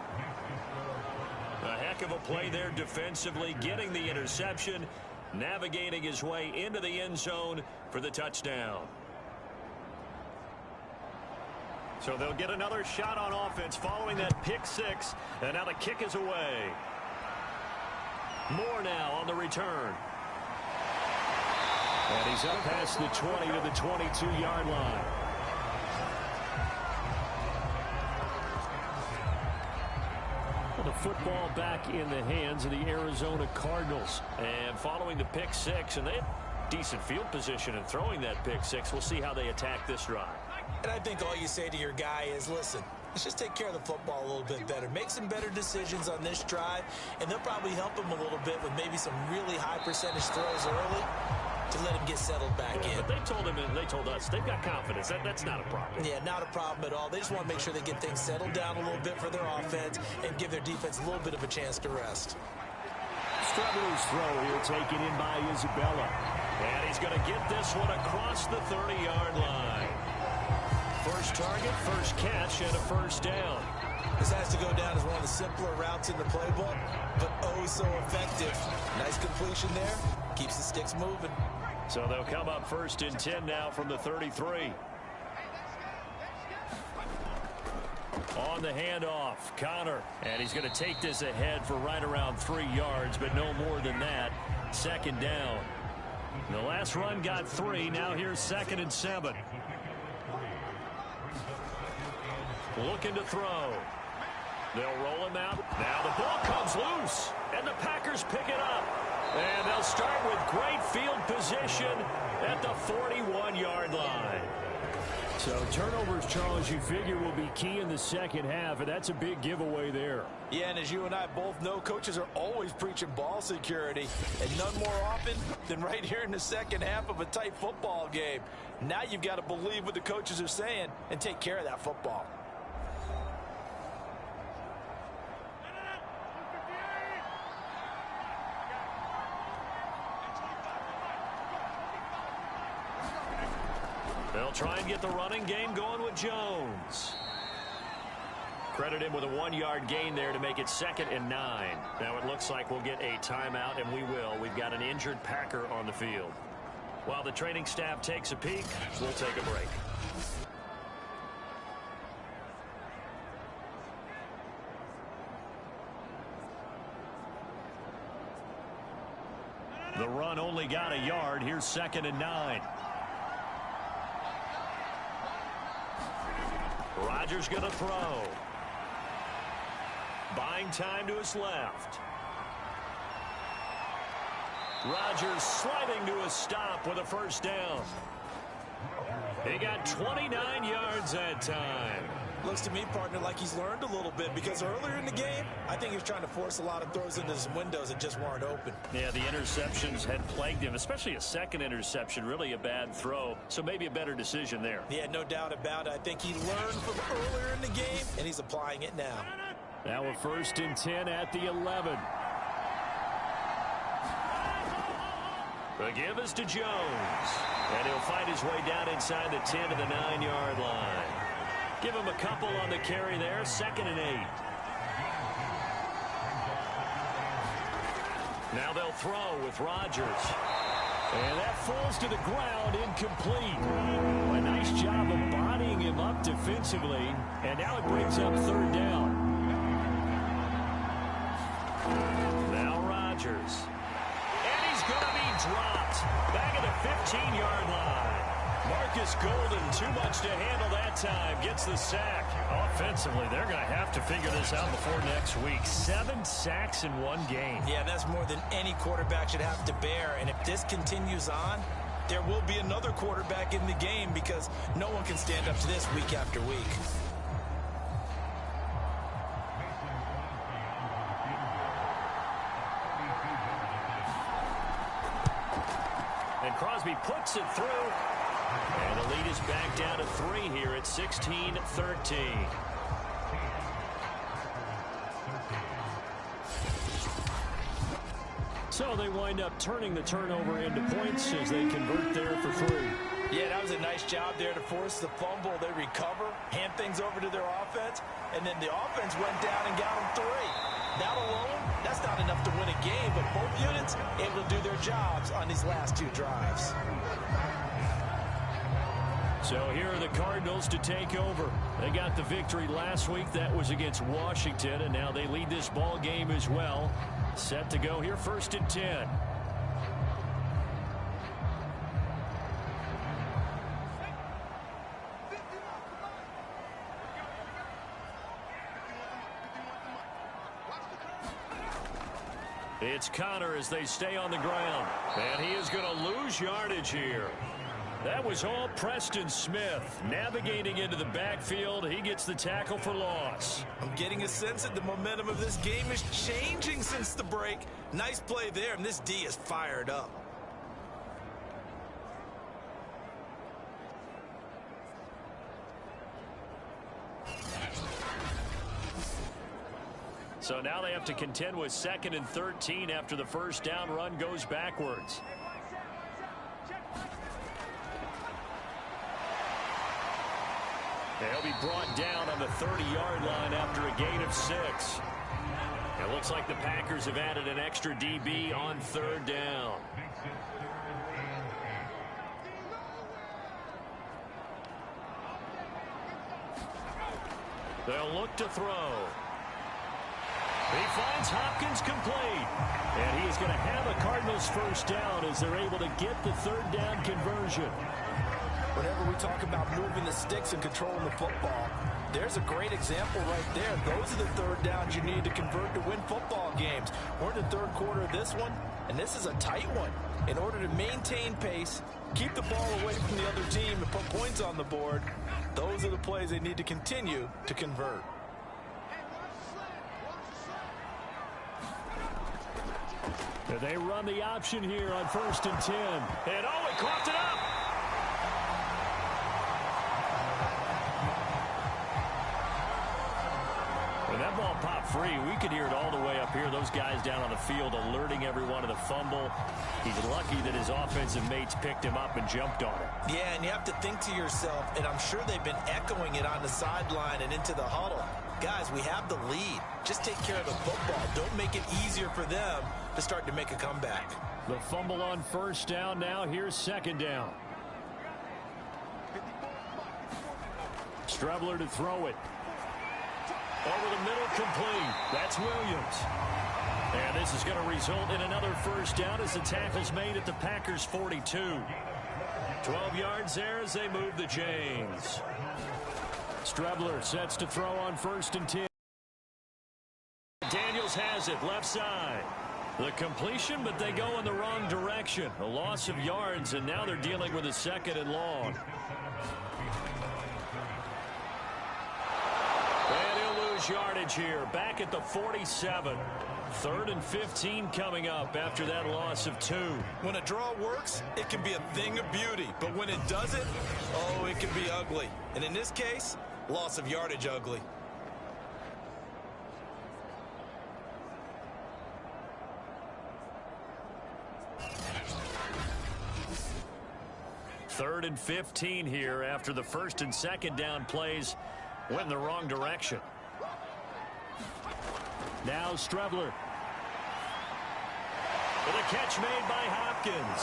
[SPEAKER 2] A heck of a play there defensively, getting the interception, navigating his way into the end zone for the touchdown. So they'll get another shot on offense following that pick 6, and now the kick is away. Moore now on the return. And he's up past the 20 to the 22-yard line. Well, the football back in the hands of the Arizona Cardinals. And following the pick six, and they have decent field position in throwing that pick six. We'll see how they attack this drive.
[SPEAKER 7] And I think all you say to your guy is, listen, let's just take care of the football a little bit better. Make some better decisions on this drive, and they'll probably help him a little bit with maybe some really high percentage throws early to let him get settled back in.
[SPEAKER 2] But they told him and they told us they've got confidence. That's not a problem.
[SPEAKER 7] Yeah, not a problem at all. They just want to make sure they get things settled down a little bit for their offense and give their defense a little bit of a chance to rest.
[SPEAKER 2] Strugglers throw here taken in by Isabella. And he's going to get this one across the 30-yard line. First target, first catch, and a first down.
[SPEAKER 7] This has to go down as one of the simpler routes in the playbook, but oh so effective. Nice completion there. Keeps the sticks moving.
[SPEAKER 2] So they'll come up first and 10 now from the 33. On the handoff, Connor. And he's going to take this ahead for right around 3 yards, but no more than that. Second down. The last run got 3. Now here's 2nd and 7. Looking to throw. They'll roll him out. Now the ball comes loose, and the Packers pick it up. And they'll start with great field position at the 41-yard line. So turnovers, Charles, you figure will be key in the second half, and that's a big giveaway there.
[SPEAKER 3] Yeah, and as you and I both know, coaches are always preaching ball security, and none more often than right here in the second half of a tight football game. Now you've got to believe what the coaches are saying and take care of that football.
[SPEAKER 2] They'll try and get the running game going with Jones. Credit him with a 1-yard gain there to make it 2nd and 9. Now it looks like we'll get a timeout, and we will. We've got an injured Packer on the field. While the training staff takes a peek, we'll take a break. The run only got a yard. Here's 2nd and 9. Rodgers going to throw. Buying time to his left. Rodgers sliding to a stop with a first down. He got 29 yards that time.
[SPEAKER 7] Looks to me, partner, like he's learned a little bit, because earlier in the game, I think he was trying to force a lot of throws into some windows that just weren't open.
[SPEAKER 2] Yeah, the interceptions had plagued him, especially a second interception, really a bad throw. So maybe a better decision there.
[SPEAKER 7] Yeah, no doubt about it. I think he learned from earlier in the game, and he's applying it now.
[SPEAKER 2] Now a 1st and 10 at the 11. The give is to Jones. And he'll find his way down inside the 10 to the 9-yard line. Give him a couple on the carry there. 2nd and 8. Now they'll throw with Rodgers. And that falls to the ground, incomplete. A nice job of bodying him up defensively. And now it brings up 3rd down. Now Rodgers. And he's going to be dropped. Back at the 15-yard line. Marcus Golden, too much to handle that time. Gets the sack. Offensively, they're going to have to figure this out before next week. 7 sacks in one game.
[SPEAKER 7] Yeah, that's more than any quarterback should have to bear. And if this continues on, there will be another quarterback in the game, because no one can stand up to this week after week.
[SPEAKER 2] And Crosby puts it through. And the lead is back down to 3 here at 16-13. So they wind up turning the turnover into points as they convert there for 3.
[SPEAKER 3] Yeah, that was a nice job there to force the fumble. They recover, hand things over to their offense, and then the offense went down and got them 3. That alone, that's not enough to win a game, but both units able to do their jobs on these last 2 drives.
[SPEAKER 2] So here are the Cardinals to take over. They got the victory last week. That was against Washington, and now they lead this ball game as well. Set to go here, 1st and 10. It's Connor as they stay on the ground. And he is going to lose yardage here. That was all Preston Smith. Navigating into the backfield, he gets the tackle for loss.
[SPEAKER 5] I'm getting a sense that the momentum of this game is changing since the break. Nice play there, and this D is fired up.
[SPEAKER 2] So now they have to contend with 2nd and 13 after the first down run goes backwards. They'll be brought down on the 30-yard line after a gain of 6. It looks like the Packers have added an extra DB on 3rd down. They'll look to throw. He finds Hopkins complete. And he is going to have a Cardinals first down as they're able to get the 3rd down conversion.
[SPEAKER 3] Whenever we talk about moving the sticks and controlling the football, there's a great example right there. Those are the 3rd downs you need to convert to win football games. We're in the 3rd quarter of this one, and this is a tight one. In order to maintain pace, keep the ball away from the other team, and put points on the board, those are the plays they need to continue to convert.
[SPEAKER 2] They run the option here on 1st and 10. And he coughed it up. When that ball popped free, we could hear it all the way up here. Those guys down on the field alerting everyone of the fumble. He's lucky that his offensive mates picked him up and jumped on it.
[SPEAKER 5] Yeah, and you have to think to yourself, and I'm sure they've been echoing it on the sideline and into the huddle. Guys, we have the lead. Just take care of the football. Don't make it easier for them to start to make a comeback.
[SPEAKER 2] The fumble on 1st down now. Here's 2nd down. Strebler to throw it. Over the middle, complete. That's Williams. And this is going to result in another first down as the tackle's made at the Packers' 42. 12 yards there as they move the chains. Strebler sets to throw on 1st and 10. Daniels has it, left side. The completion, but they go in the wrong direction. A loss of yards, and now they're dealing with a 2nd and long. And he'll lose yardage here, back at the 47. 3rd and 15 coming up after that loss of 2.
[SPEAKER 5] When a draw works, it can be a thing of beauty. But when it doesn't, oh, it can be ugly. And in this case, loss of yardage ugly.
[SPEAKER 2] Third and 15 here after the 1st and 2nd down plays went in the wrong direction. Now Strebler. With a catch made by Hopkins.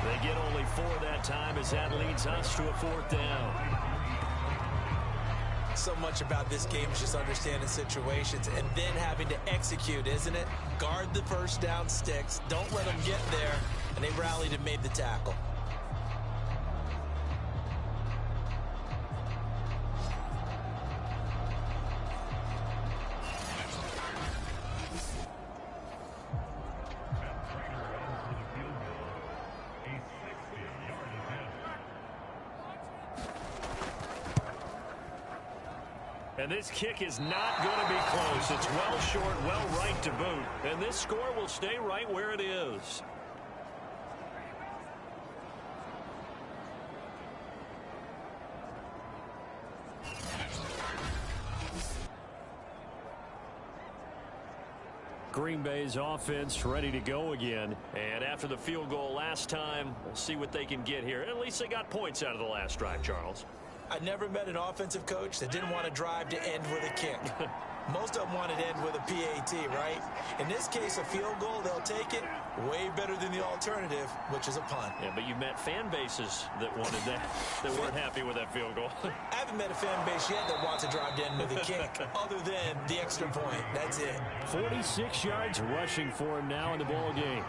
[SPEAKER 2] They get only 4 that time as that leads us to a 4th down.
[SPEAKER 5] So much about this game is just understanding situations and then having to execute, isn't it? Guard the first down sticks. Don't let them get there. And they rallied and made the tackle.
[SPEAKER 2] And this kick is not going to be close. It's well short, well right to boot. And this score will stay right where it is. Green Bay's offense ready to go again. And after the field goal last time, we'll see what they can get here. At least they got points out of the last drive, Charles.
[SPEAKER 5] I never met an offensive coach that didn't want to drive to end with a kick. Most of them wanted to end with a PAT, right? In this case, a field goal, they'll take it. Way better than the alternative, which is a punt.
[SPEAKER 2] Yeah, but you met fan bases that wanted that, that weren't happy with that field goal.
[SPEAKER 5] I haven't met a fan base yet that wants to drive to end with a kick, other than the extra point. That's it.
[SPEAKER 2] 46 yards rushing for him now in the ball game.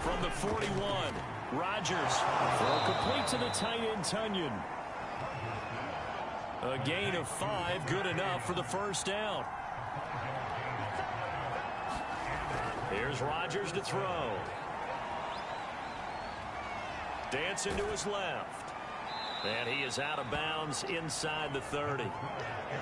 [SPEAKER 2] From the 41, Rodgers. Throw complete to the tight end, Tunyon. A gain of 5, good enough for the first down. Here's Rodgers to throw. Dancing to his left. And he is out of bounds inside the 30.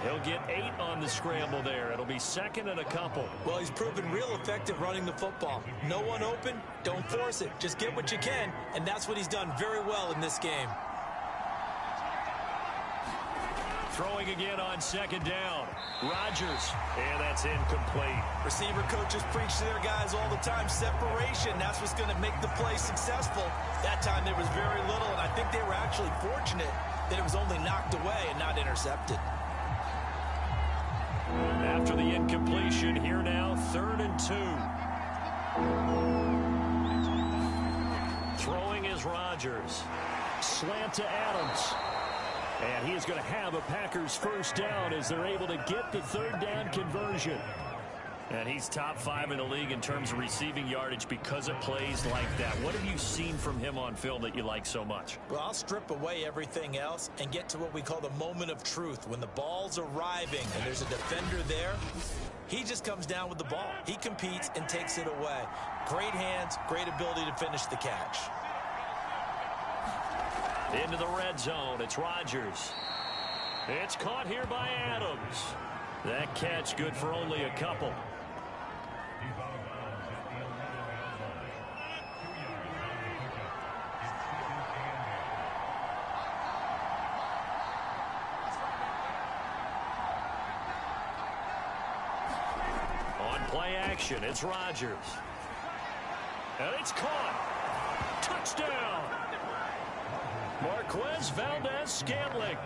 [SPEAKER 2] He'll get 8 on the scramble there. It'll be second and a couple.
[SPEAKER 7] Well, he's proven real effective running the football. No one open, don't force it. Just get what you can, and that's what he's done very well in this game.
[SPEAKER 2] Throwing again on second down. Rodgers, and that's incomplete.
[SPEAKER 7] Receiver coaches preach to their guys all the time. Separation, that's what's going to make the play successful. That time there was very little, and I think they were actually fortunate that it was only knocked away and not intercepted.
[SPEAKER 2] After the incompletion, here now, 3rd and 2. Throwing is Rodgers. Slant to Adams. And he is going to have a Packers first down as they're able to get the 3rd down conversion. And he's top 5 in the league in terms of receiving yardage because of plays like that. What have you seen from him on film that you like so much?
[SPEAKER 7] Well, I'll strip away everything else and get to what we call the moment of truth. When the ball's arriving and there's a defender there, he just comes down with the ball. He competes and takes it away. Great hands, great ability to finish the catch.
[SPEAKER 2] Into the red zone, it's Rodgers. It's caught here by Adams. That catch good for only a couple. On play action, it's Rodgers. And it's caught. Touchdown. Marquez Valdez-Scantling,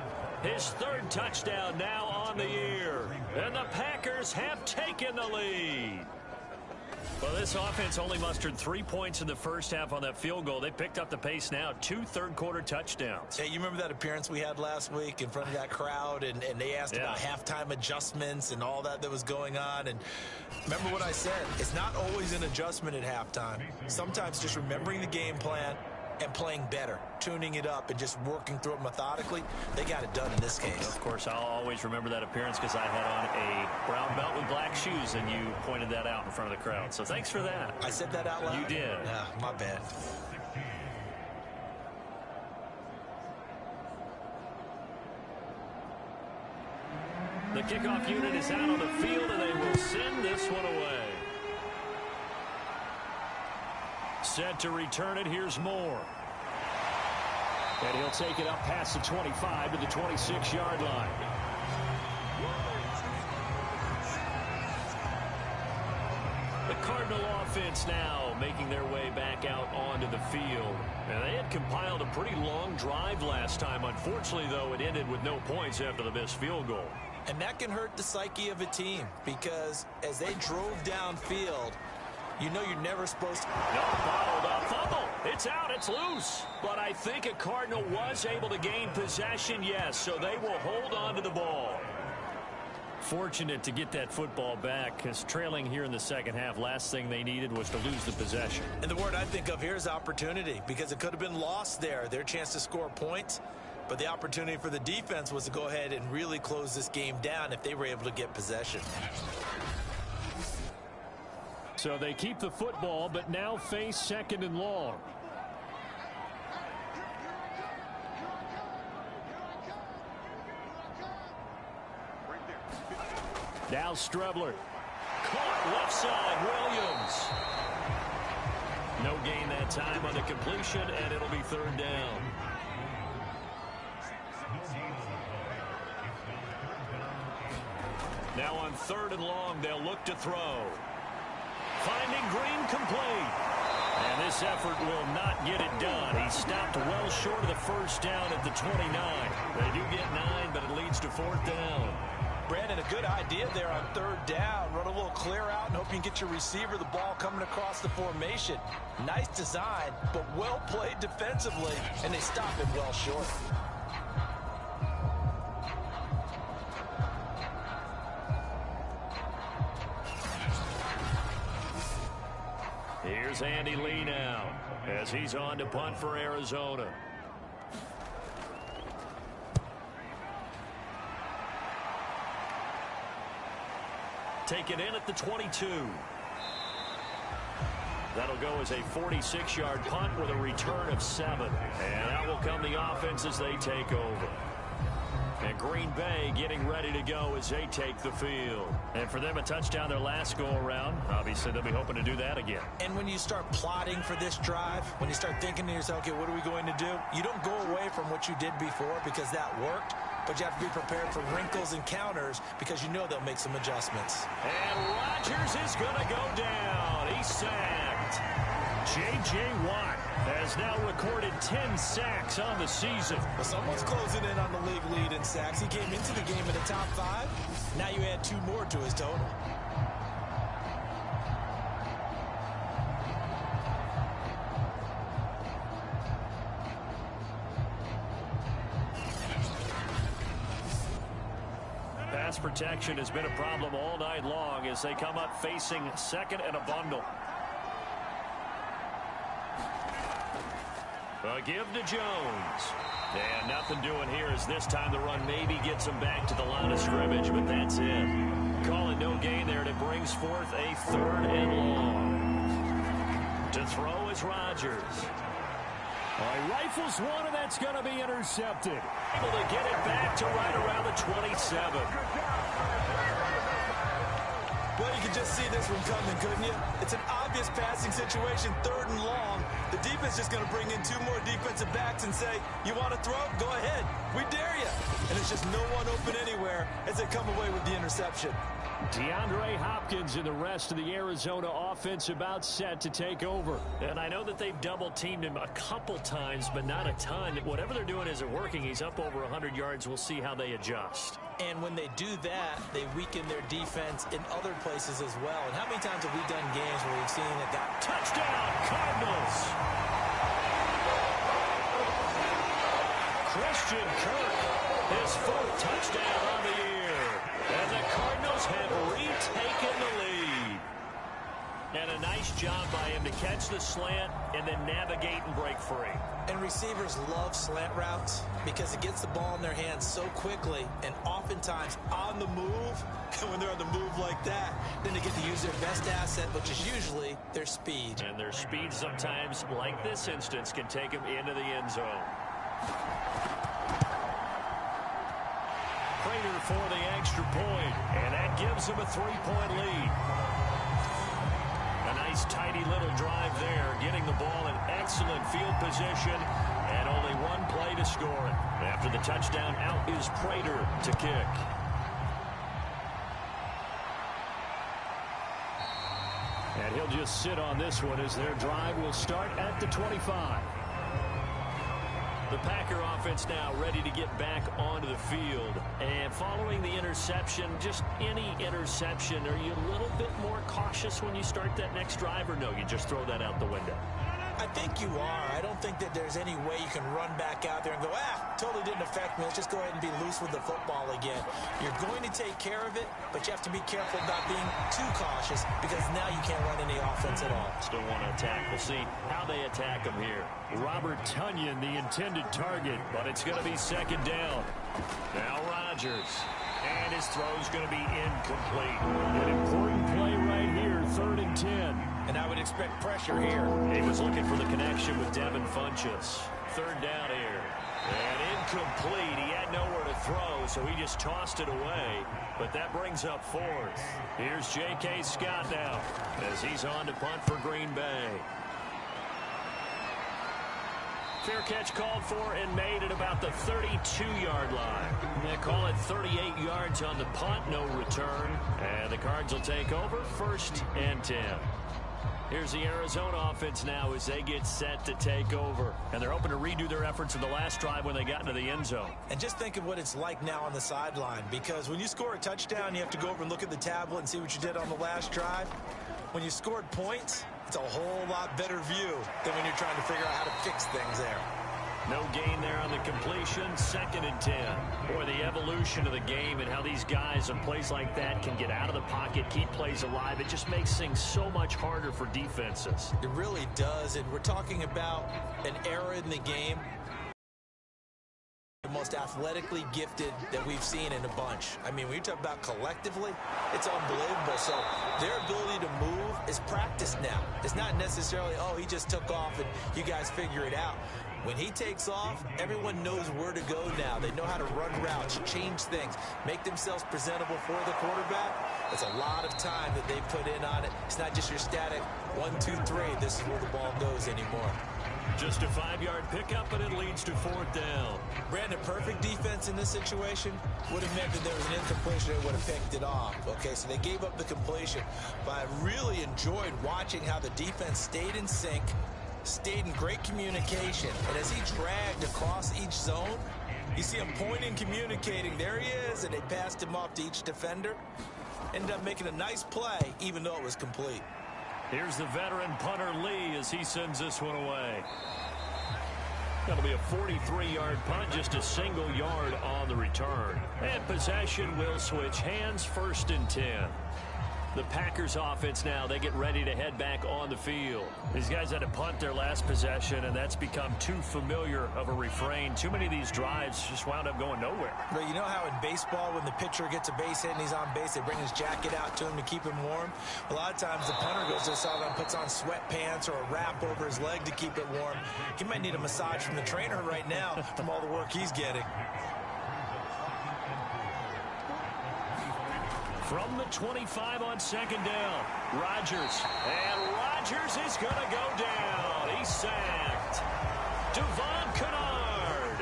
[SPEAKER 2] his 3rd touchdown now on the year. And the Packers have taken the lead. Well, this offense only mustered 3 points in the first half on that field goal. They picked up the pace now, 2 third-quarter touchdowns.
[SPEAKER 7] Hey, you remember that appearance we had last week in front of that crowd, and they asked about halftime adjustments and all that was going on. And remember what I said, it's not always an adjustment at halftime. Sometimes just remembering the game plan and playing better, tuning it up and just working through it methodically. They got it done in this case.
[SPEAKER 2] Of course, I'll always remember that appearance because I had on a brown belt with black shoes, and you pointed that out in front of the crowd. So thanks for that.
[SPEAKER 7] I said that out loud?
[SPEAKER 2] You did.
[SPEAKER 7] Yeah, my bad.
[SPEAKER 2] The kickoff unit is out on the field, and they will send this one away. Set to return it. Here's Moore. And he'll take it up past the 25 to the 26-yard line. The Cardinal offense now making their way back out onto the field. And they had compiled a pretty long drive last time. Unfortunately, though, it ended with no points after the missed field goal.
[SPEAKER 7] And that can hurt the psyche of a team because as they drove downfield, you know you're never supposed to.
[SPEAKER 2] No, bottled up. Fumble. It's out. It's loose. But I think a Cardinal was able to gain possession, yes. So they will hold on to the ball. Fortunate to get that football back because trailing here in the second half, last thing they needed was to lose the possession.
[SPEAKER 7] And the word I think of here is opportunity because it could have been lost there. Their chance to score points. But the opportunity for the defense was to go ahead and really close this game down if they were able to get possession.
[SPEAKER 4] So they keep the football, but now face 2nd and long. Now Strebler.
[SPEAKER 2] Caught left side, Williams. No gain that time on the completion, and it'll be 3rd down. Now on 3rd and long, they'll look to throw. Finding Green complete. And this effort will not get it done. He stopped well short of the first down at the 29. They do get 9, but it leads to 4th down.
[SPEAKER 7] Brandon, a good idea there on 3rd down. Run a little clear out and hope you can get your receiver the ball coming across the formation. Nice design, but well played defensively, and they stop him well short.
[SPEAKER 2] Here's Andy Lee now as he's on to punt for Arizona. taken in at the 22. That'll go as a 46-yard punt with a return of 7. And out will come the offense as they take over. And Green Bay getting ready to go as they take the field. And for them, a touchdown their last go-around. Obviously, they'll be hoping to do that again.
[SPEAKER 7] And when you start plotting for this drive, when you start thinking to yourself, okay, what are we going to do? You don't go away from what you did before because that worked, but you have to be prepared for wrinkles and counters because you know they'll make some adjustments.
[SPEAKER 2] And Rodgers is going to go down. He's sacked. J.J. Watt has now recorded 10 sacks on the season.
[SPEAKER 7] Well, someone's closing in on the league lead in sacks. He came into the game in the top 5. Now you add 2 more to his total.
[SPEAKER 2] Pass protection has been a problem all night long as they come up facing second and a bundle. A give to Jones. And nothing doing here as this time the run maybe gets him back to the line of scrimmage, but that's it. Calling no gain there, and it brings forth a 3rd and long. To throw is Rodgers.
[SPEAKER 4] He rifles one, and that's going to be intercepted.
[SPEAKER 2] Able to get it back to right around the 27.
[SPEAKER 7] Well, you can just see this one coming, couldn't you? It's an obvious passing situation, 3rd and long. The defense is going to bring in 2 more defensive backs and say, you want to throw? Go ahead. We dare you. And it's just no one open anywhere as they come away with the interception.
[SPEAKER 4] DeAndre Hopkins and the rest of the Arizona offense about set to take over.
[SPEAKER 2] And I know that they've double-teamed him a couple times, but not a ton. Whatever they're doing isn't working. He's up over 100 yards. We'll see how they adjust.
[SPEAKER 7] And when they do that, they weaken their defense in other places as well. And how many times have we done games where we've seen a guy...
[SPEAKER 2] Touchdown, Cardinals! Christian Kirk, his 4th touchdown on the year. And the Cardinals have retaken the lead. And a nice job by him to catch the slant and then navigate and break free.
[SPEAKER 7] And receivers love slant routes because it gets the ball in their hands so quickly and oftentimes on the move. And when they're on the move like that, then they get to use their best asset, which is usually their speed.
[SPEAKER 2] And their speed sometimes, like this instance, can take them into the end zone. Prater for the extra point, and that gives them a 3-point lead. A nice tidy little drive there, getting the ball in excellent field position, and only 1 play to score it. After the touchdown, out is Prater to kick.
[SPEAKER 4] And he'll just sit on this one as their drive will start at the 25.
[SPEAKER 2] The Packer offense now ready to get back onto the field. And following the interception, just any interception, are you a little bit more cautious when you start that next drive, or no, you just throw that out the window?
[SPEAKER 7] I think you are. I don't think that there's any way you can run back out there and go, totally didn't affect me. Let's just go ahead and be loose with the football again. You're going to take care of it, but you have to be careful about being too cautious because now you can't run any offense at all.
[SPEAKER 2] Still want to attack. We'll see how they attack him here.
[SPEAKER 4] Robert Tonyan, the intended target,
[SPEAKER 2] but it's going to be 2nd down. Now Rodgers. And his throw's going to be incomplete.
[SPEAKER 4] An important play right here, 3rd and 10.
[SPEAKER 7] And I would expect pressure here.
[SPEAKER 2] He was looking for the connection with Devin Funchess. 3rd down here. And incomplete. He had nowhere to throw, so he just tossed it away. But that brings up 4th. Here's J.K. Scott now as he's on to punt for Green Bay. Fair catch called for and made at about the 32-yard line. They call it 38 yards on the punt, no return. And the Cards will take over, 1st and 10. Here's the Arizona offense now as they get set to take over. And they're hoping to redo their efforts in the last drive when they got into the end zone.
[SPEAKER 7] And just think of what it's like now on the sideline, because when you score a touchdown, you have to go over and look at the tablet and see what you did on the last drive. When you scored points, it's a whole lot better view than when you're trying to figure out how to fix things there.
[SPEAKER 2] No gain there on the completion, 2nd and 10. Boy, the evolution of the game and how these guys on plays like that can get out of the pocket, keep plays alive, it just makes things so much harder for defenses.
[SPEAKER 7] It really does, and we're talking about an era in the game the most athletically gifted that we've seen in a bunch. I mean, when you talk about collectively, it's unbelievable. So their ability to move is practiced now. It's not necessarily, oh, he just took off and you guys figure it out. When he takes off, everyone knows where to go now. They know how to run routes, change things, make themselves presentable for the quarterback. It's a lot of time that they put in on it. It's not just your static 1, 2, 3. This is where the ball goes anymore.
[SPEAKER 2] Just a 5-yard pickup, and it leads to 4th down.
[SPEAKER 7] Brandon, perfect defense in this situation would have meant that there was an incompletion. They would have picked it off. Okay, so they gave up the completion. But I really enjoyed watching how the defense stayed in sync, stayed in great communication. And as he dragged across each zone, you see him pointing, communicating. There he is, and they passed him off to each defender. Ended up making a nice play, even though it was complete.
[SPEAKER 2] Here's the veteran punter Lee as he sends this one away. That'll be a 43-yard punt, just a single yard on the return. And possession will switch hands, 1st and 10. The Packers offense now, they get ready to head back on the field. These guys had to punt their last possession, and that's become too familiar of a refrain. Too many of these drives just wound up going nowhere.
[SPEAKER 7] But you know how in baseball, when the pitcher gets a base hit and he's on base, they bring his jacket out to him to keep him warm? A lot of times the punter goes to the sideline, puts on sweatpants or a wrap over his leg to keep it warm. He might need a massage from the trainer right now from all the work he's getting.
[SPEAKER 2] From the 25 on 2nd down, Rodgers. And Rodgers is going to go down. He's sacked. Devon Kennard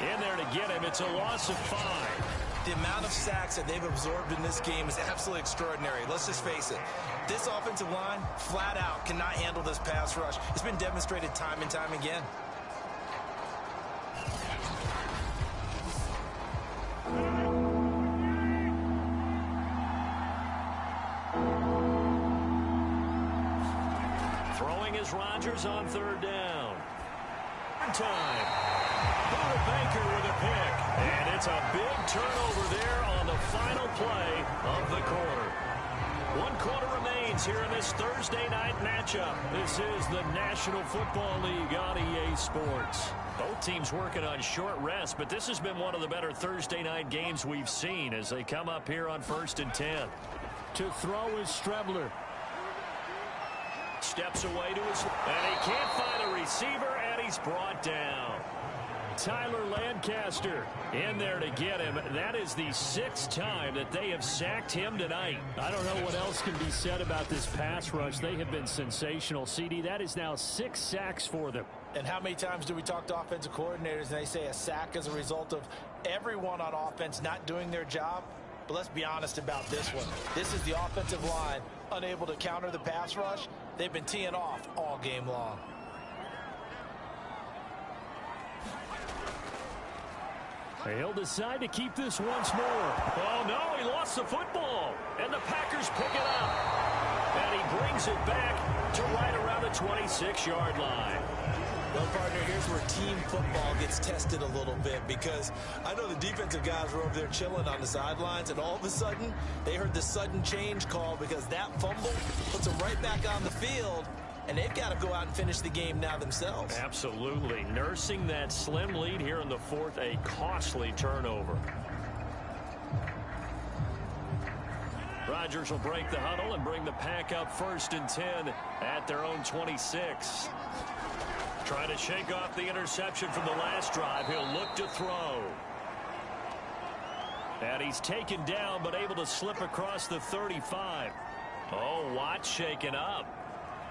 [SPEAKER 2] in there to get him. It's a loss of 5.
[SPEAKER 7] The amount of sacks that they've absorbed in this game is absolutely extraordinary. Let's just face it. This offensive line, flat out, cannot handle this pass rush. It's been demonstrated time and time again.
[SPEAKER 2] Rodgers on 3rd down. Time. Buda Baker with a pick. And it's a big turnover there on the final play of the quarter. 1 quarter remains here in this Thursday night matchup. This is the National Football League on EA Sports. Both teams working on short rest, but this has been one of the better Thursday night games we've seen as they come up here on 1st and 10.
[SPEAKER 4] To throw is Strebler.
[SPEAKER 2] Steps away to his, and he can't find a receiver, and he's brought down. Tyler Lancaster in there to get him. That is the 6th time that they have sacked him tonight.
[SPEAKER 4] I don't know what else can be said about this pass rush. They have been sensational, CD. That is now 6 sacks for them.
[SPEAKER 3] And how many times do we talk to offensive coordinators and they say a sack as a result of everyone on offense not doing their job? But let's be honest about this one. This is the offensive line unable to counter the pass rush. They've been teeing off all game long.
[SPEAKER 4] He'll decide to keep this once more.
[SPEAKER 2] Oh, no, he lost the football. And the Packers pick it up. And he brings it back to right around the 26-yard line.
[SPEAKER 7] Well, partner, here's where team football gets tested a little bit, because I know the defensive guys were over there chilling on the sidelines, and all of a sudden, they heard the sudden change call because that fumble puts them right back on the field, and they've got to go out and finish the game now themselves.
[SPEAKER 2] Absolutely. Nursing that slim lead here in the 4th, a costly turnover. Rodgers will break the huddle and bring the Pack up 1st and 10 at their own 26. Trying to shake off the interception from the last drive. He'll look to throw. And he's taken down, but able to slip across the 35. Oh, Watt shaken up.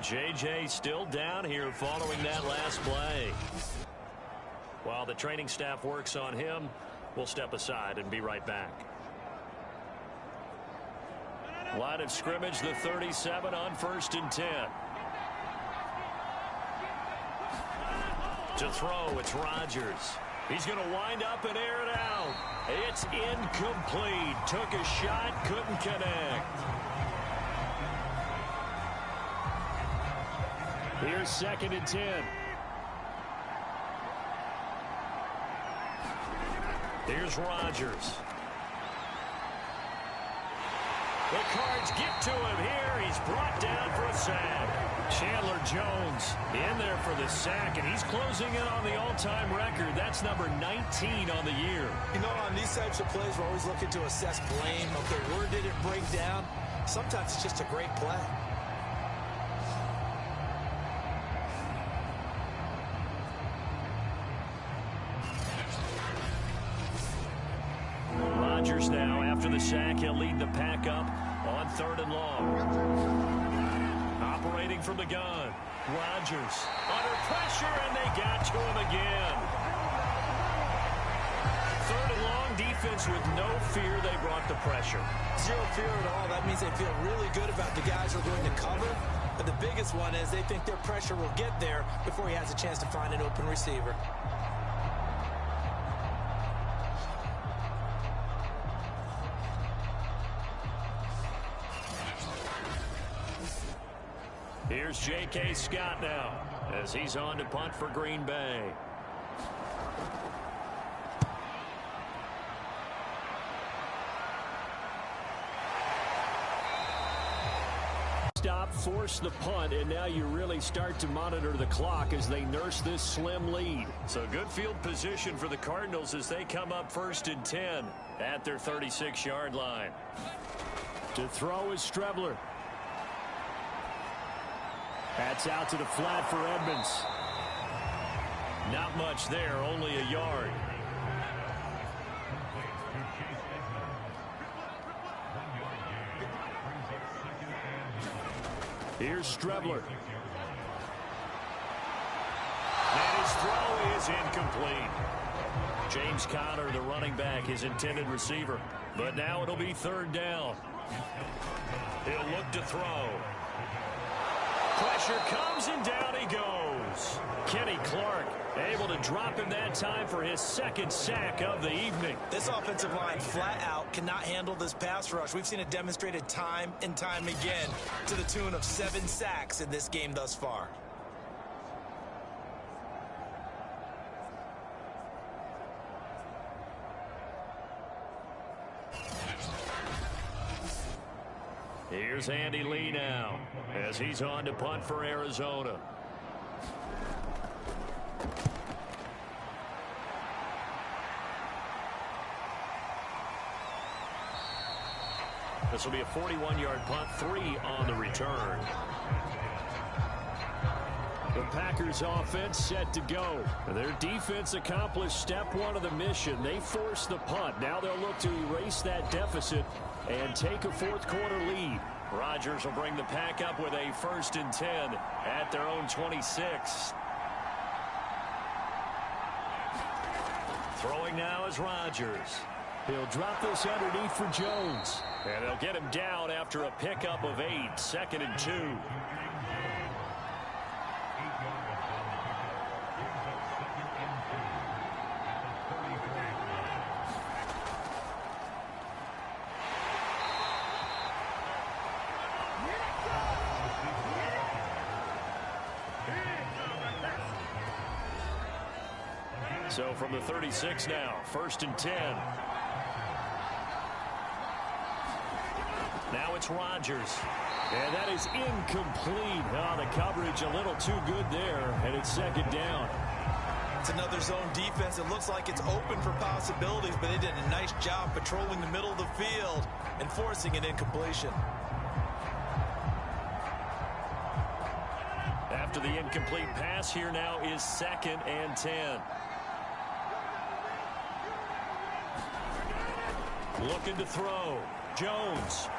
[SPEAKER 2] J.J. still down here following that last play. While the training staff works on him, we'll step aside and be right back. Line of scrimmage, the 37 on 1st and 10. To throw, it's Rodgers. He's going to wind up and air it out. It's incomplete. Took a shot, couldn't connect.
[SPEAKER 4] Here's 2nd and 10.
[SPEAKER 2] Here's Rodgers. The Cards get to him here. He's brought down for a sack.
[SPEAKER 4] Chandler Jones in there for the sack, and he's closing in on the all-time record. That's number 19 on the year.
[SPEAKER 7] You know, on these types of plays, we're always looking to assess blame. Okay, where did it break down? Sometimes it's just a great play.
[SPEAKER 4] Rodgers now, after the sack, he'll lead the pack up on 3rd and long. Operating from the gun. Rodgers under pressure, and they got to him again. 3rd and long, defense with no fear. They brought the pressure.
[SPEAKER 7] Zero fear at all. That means they feel really good about the guys who are going to cover. But the biggest one is they think their pressure will get there before he has a chance to find an open receiver.
[SPEAKER 4] Here's J.K. Scott now as he's on to punt for Green Bay. Stop, force the punt, and now you really start to monitor the clock as they nurse this slim lead. So good field position for the Cardinals as they come up 1st and 10 at their 36-yard line. To throw is Strebler. That's out to the flat for Edmonds. Not much there, only a yard. Here's Strebler. And his throw is incomplete. James Conner, the running back, his intended receiver. But now it'll be 3rd down. He'll look to throw. Pressure comes, and down he goes. Kenny Clark able to drop him that time for his 2nd sack of the evening.
[SPEAKER 7] This offensive line flat out cannot handle this pass rush. We've seen it demonstrated time and time again to the tune of 7 sacks in this game thus far.
[SPEAKER 4] Here's Andy Lee now as he's on to punt for Arizona. This will be a 41-yard punt, 3 on the return. The Packers offense set to go. Their defense accomplished step 1 of the mission. They forced the punt. Now they'll look to erase that deficit and take a 4th quarter lead. Rodgers will bring the pack up with a 1st and 10 at their own 26. Throwing now is Rodgers. He'll drop this underneath for Jones. And they'll get him down after a pickup of 8, 2nd and 2. So from the 36 now, 1st and 10. Now it's Rodgers. And that is incomplete. Oh, the coverage a little too good there, and it's 2nd down.
[SPEAKER 7] It's another zone defense. It looks like it's open for possibilities, but they did a nice job patrolling the middle of the field and forcing an incompletion.
[SPEAKER 4] After the incomplete pass, here now is 2nd and 10. Looking to throw. Jones.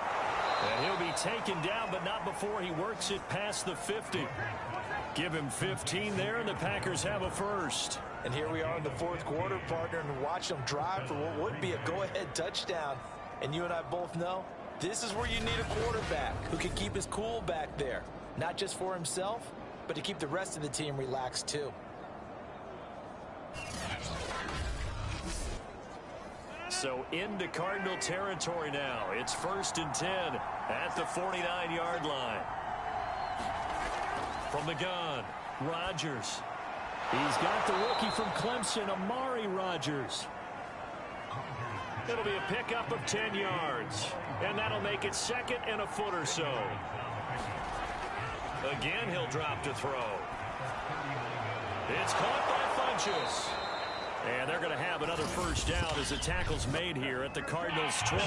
[SPEAKER 4] And he'll be taken down, but not before he works it past the 50. Give him 15 there, and the Packers have a 1st.
[SPEAKER 7] And here we are in the 4th quarter, partner, and watch them drive for what would be a go-ahead touchdown. And you and I both know this is where you need a quarterback who can keep his cool back there. Not just for himself, but to keep the rest of the team relaxed too.
[SPEAKER 4] So into Cardinal territory now. It's 1st and 10 at the 49-yard line. From the gun, Rodgers. He's got the rookie from Clemson, Amari Rodgers. It'll be a pickup of 10 yards. And that'll make it 2nd and a foot or so.
[SPEAKER 2] Again, he'll drop to throw. It's caught by Funchess. And they're going to have another first down as the tackle's made here at the Cardinals' 23.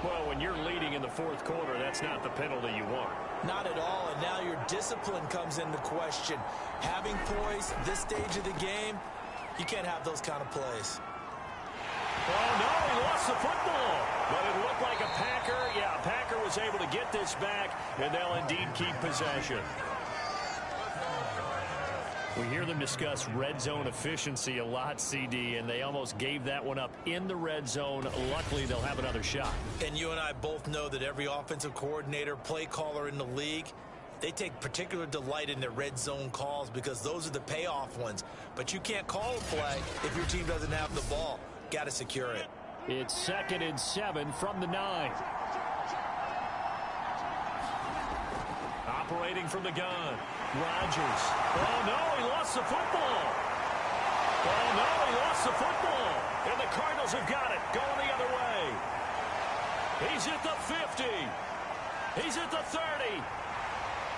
[SPEAKER 2] Well, when you're leading in the fourth quarter, that's not the penalty you want.
[SPEAKER 5] Not at all, and now your discipline comes into question. Having poise at this stage of the game, you can't have those kind of plays.
[SPEAKER 2] Oh, no, he lost the football. But it looked like a Packer. Yeah, a Packer was able to get this back, and they'll indeed keep possession. We hear them discuss red zone efficiency a lot, CD, and they almost gave that one up in the red zone. Luckily, they'll have another shot.
[SPEAKER 5] And you and I both know that every offensive coordinator, play caller in the league, they take particular delight in their red zone calls because those are the payoff ones. But you can't call a play if your team doesn't have the ball. Got to secure it.
[SPEAKER 4] It's 2nd and 7 from the 9.
[SPEAKER 2] Operating from the gun. Rodgers. Oh, no, he lost the football. Oh, no, he lost the football. And the Cardinals have got it, going the other way. He's at the 50. He's at the 30.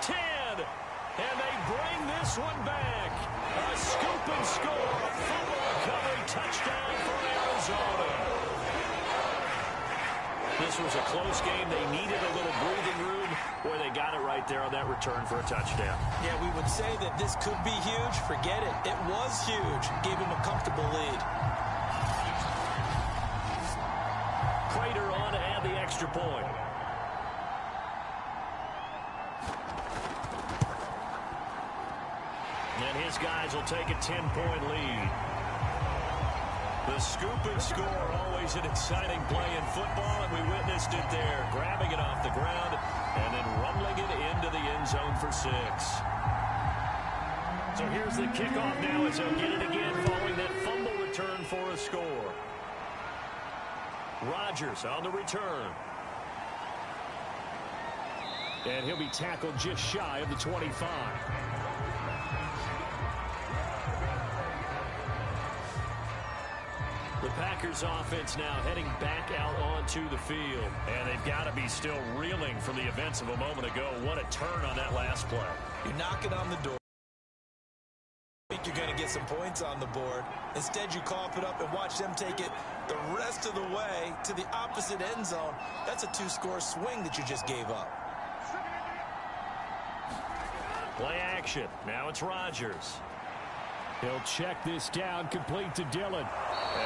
[SPEAKER 2] 10. And they bring this one back. A scoop and score. Fumble recovery. Touchdown for Arizona. This was a close game. They needed a little breathing room. Boy, they got it right there on that return for a touchdown.
[SPEAKER 5] Yeah, we would say that this could be huge. Forget it. It was huge. Gave him a comfortable lead.
[SPEAKER 2] Prater on to add the extra point. And his guys will take a 10-point lead. The scoop and score, always an exciting play in football, and we witnessed it there, grabbing it off the ground and then rumbling it into the end zone for 6. So here's the kickoff now as they'll get it again following that fumble return for a score. Rodgers on the return. And he'll be tackled just shy of the 25. The Packers offense now heading back out onto the field. And they've got to be still reeling from the events of a moment ago. What a turn on that last play.
[SPEAKER 5] You're knocking on the door. I think you're going to get some points on the board. Instead, you cough it up and watch them take it the rest of the way to the opposite end zone. That's a 2-score swing that you just gave up.
[SPEAKER 2] Play action. Now it's Rodgers.
[SPEAKER 4] He'll check this down, complete to Dillon.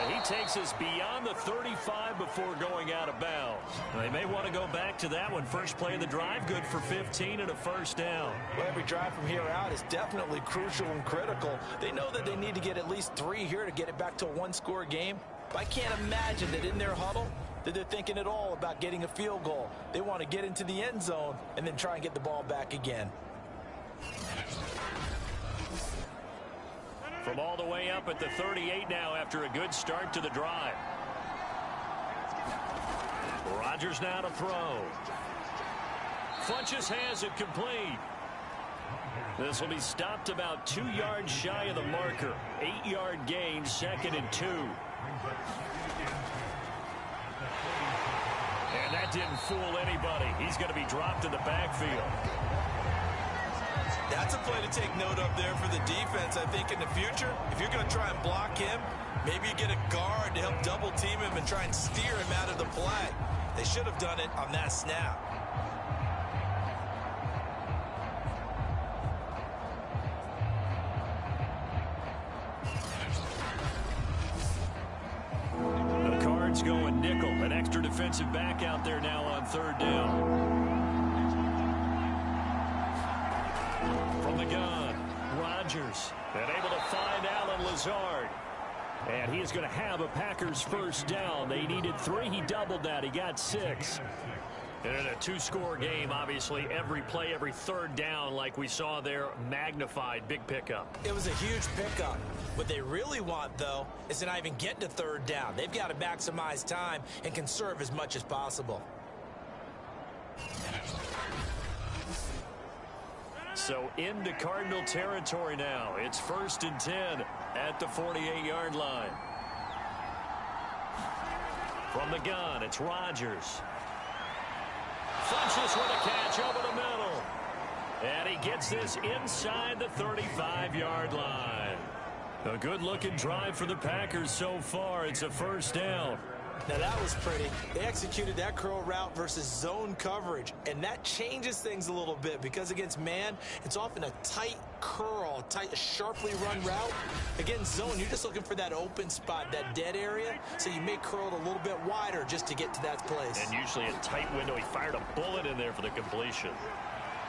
[SPEAKER 2] And he takes us beyond the 35 before going out of bounds. They may want to go back to that one. First play of the drive, good for 15 and a first down.
[SPEAKER 5] Well, every drive from here out is definitely crucial and critical. They know that they need to get at least 3 here to get it back to a 1-score game. But I can't imagine that in their huddle that they're thinking at all about getting a field goal. They want to get into the end zone and then try and get the ball back again.
[SPEAKER 2] From all the way up at the 38 now after a good start to the drive. Rodgers now to throw. Funchess has it complete. This will be stopped about 2 yards shy of the marker. 8-yard gain, 2nd and 2. And that didn't fool anybody. He's going to be dropped in the backfield.
[SPEAKER 5] That's a play to take note of there for the defense. I think in the future, if you're going to try and block him, maybe you get a guard to help double team him and try and steer him out of the play. They should have done it on that snap.
[SPEAKER 2] The Cards going nickel. An extra defensive back out there now on 3rd down. From the gun, Rodgers, and able to find Allen Lazard. And he is going to have a Packers first down. They needed 3. He doubled that. He got 6. And in a 2-score game, obviously, every play, every 3rd down, like we saw there, magnified. Big pickup.
[SPEAKER 5] It was a huge pickup. What they really want, though, is to not even get to 3rd down. They've got to maximize time and conserve as much as possible.
[SPEAKER 2] So into Cardinal territory now. It's 1st and 10 at the 48-yard line. From the gun, it's Rodgers. Funches with a catch over the middle. And he gets this inside the 35-yard line. A good-looking drive for the Packers so far. It's a first down.
[SPEAKER 7] Now, that was pretty. They executed that curl route versus zone coverage, and that changes things a little bit because against man, it's often a tight curl, sharply run route. Against zone, you're just looking for that open spot, that dead area, so you may curl it a little bit wider just to get to that place.
[SPEAKER 2] And usually a tight window. He fired a bullet in there for the completion.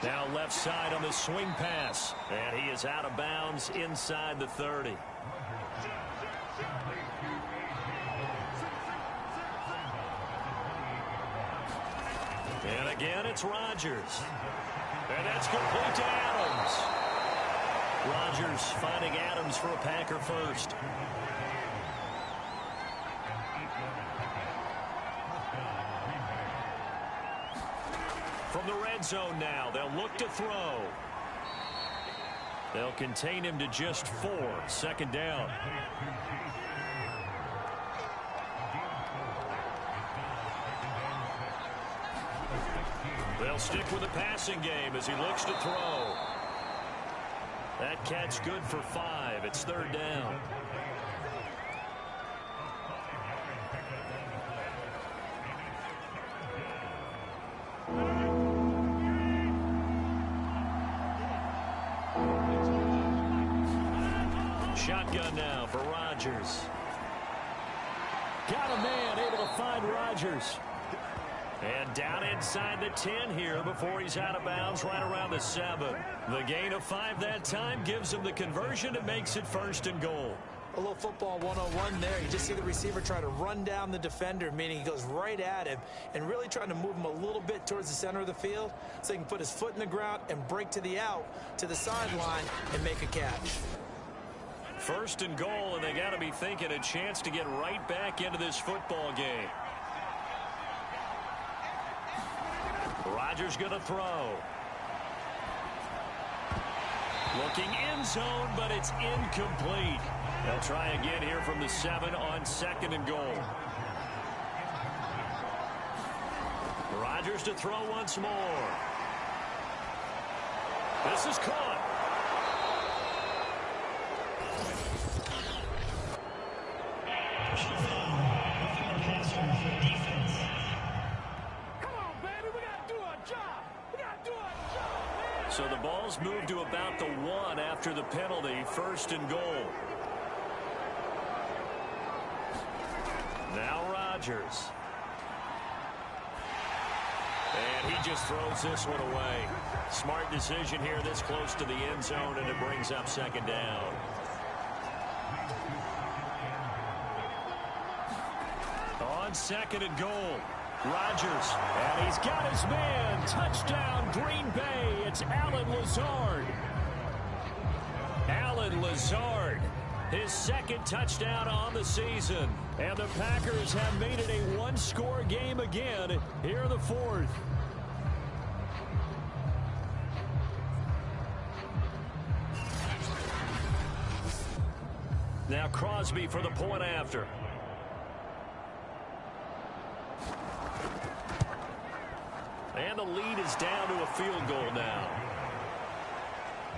[SPEAKER 2] Now left side on the swing pass, and he is out of bounds inside the 30. And again, it's Rodgers. And that's complete to Adams. Rodgers finding Adams for a Packer first. From the red zone now, they'll look to throw. They'll contain him to just 4. Second down. They'll stick with the passing game as he looks to throw. That catch good for 5. It's third down. Shotgun now for Rodgers.
[SPEAKER 4] Got a man able to find Rodgers.
[SPEAKER 2] And down inside the 10 here before he's out of bounds right around the 7. The gain of 5 that time gives him the conversion. It makes it first and goal.
[SPEAKER 7] A little football 101 there. You just see the receiver try to run down the defender, meaning he goes right at him and really trying to move him a little bit towards the center of the field so he can put his foot in the ground and break to the out, to the sideline, and make a catch.
[SPEAKER 2] First and goal, and they got to be thinking a chance to get right back into this football game. Rodgers going to throw. Looking end zone, but it's incomplete. They'll try again here from the 7 on second and goal. Rodgers to throw once more. This is caught. So the ball's moved to about the 1 after the penalty. First and goal. Now Rodgers. And he just throws this one away. Smart decision here this close to the end zone, and it brings up second down. On second and goal. Rodgers, and he's got his man. Touchdown, Green Bay. It's Allen Lazard. Allen Lazard, his second touchdown on the season. And the Packers have made it a one-score game again here in the 4th. Now Crosby for the point after. And the lead is down to a field goal now.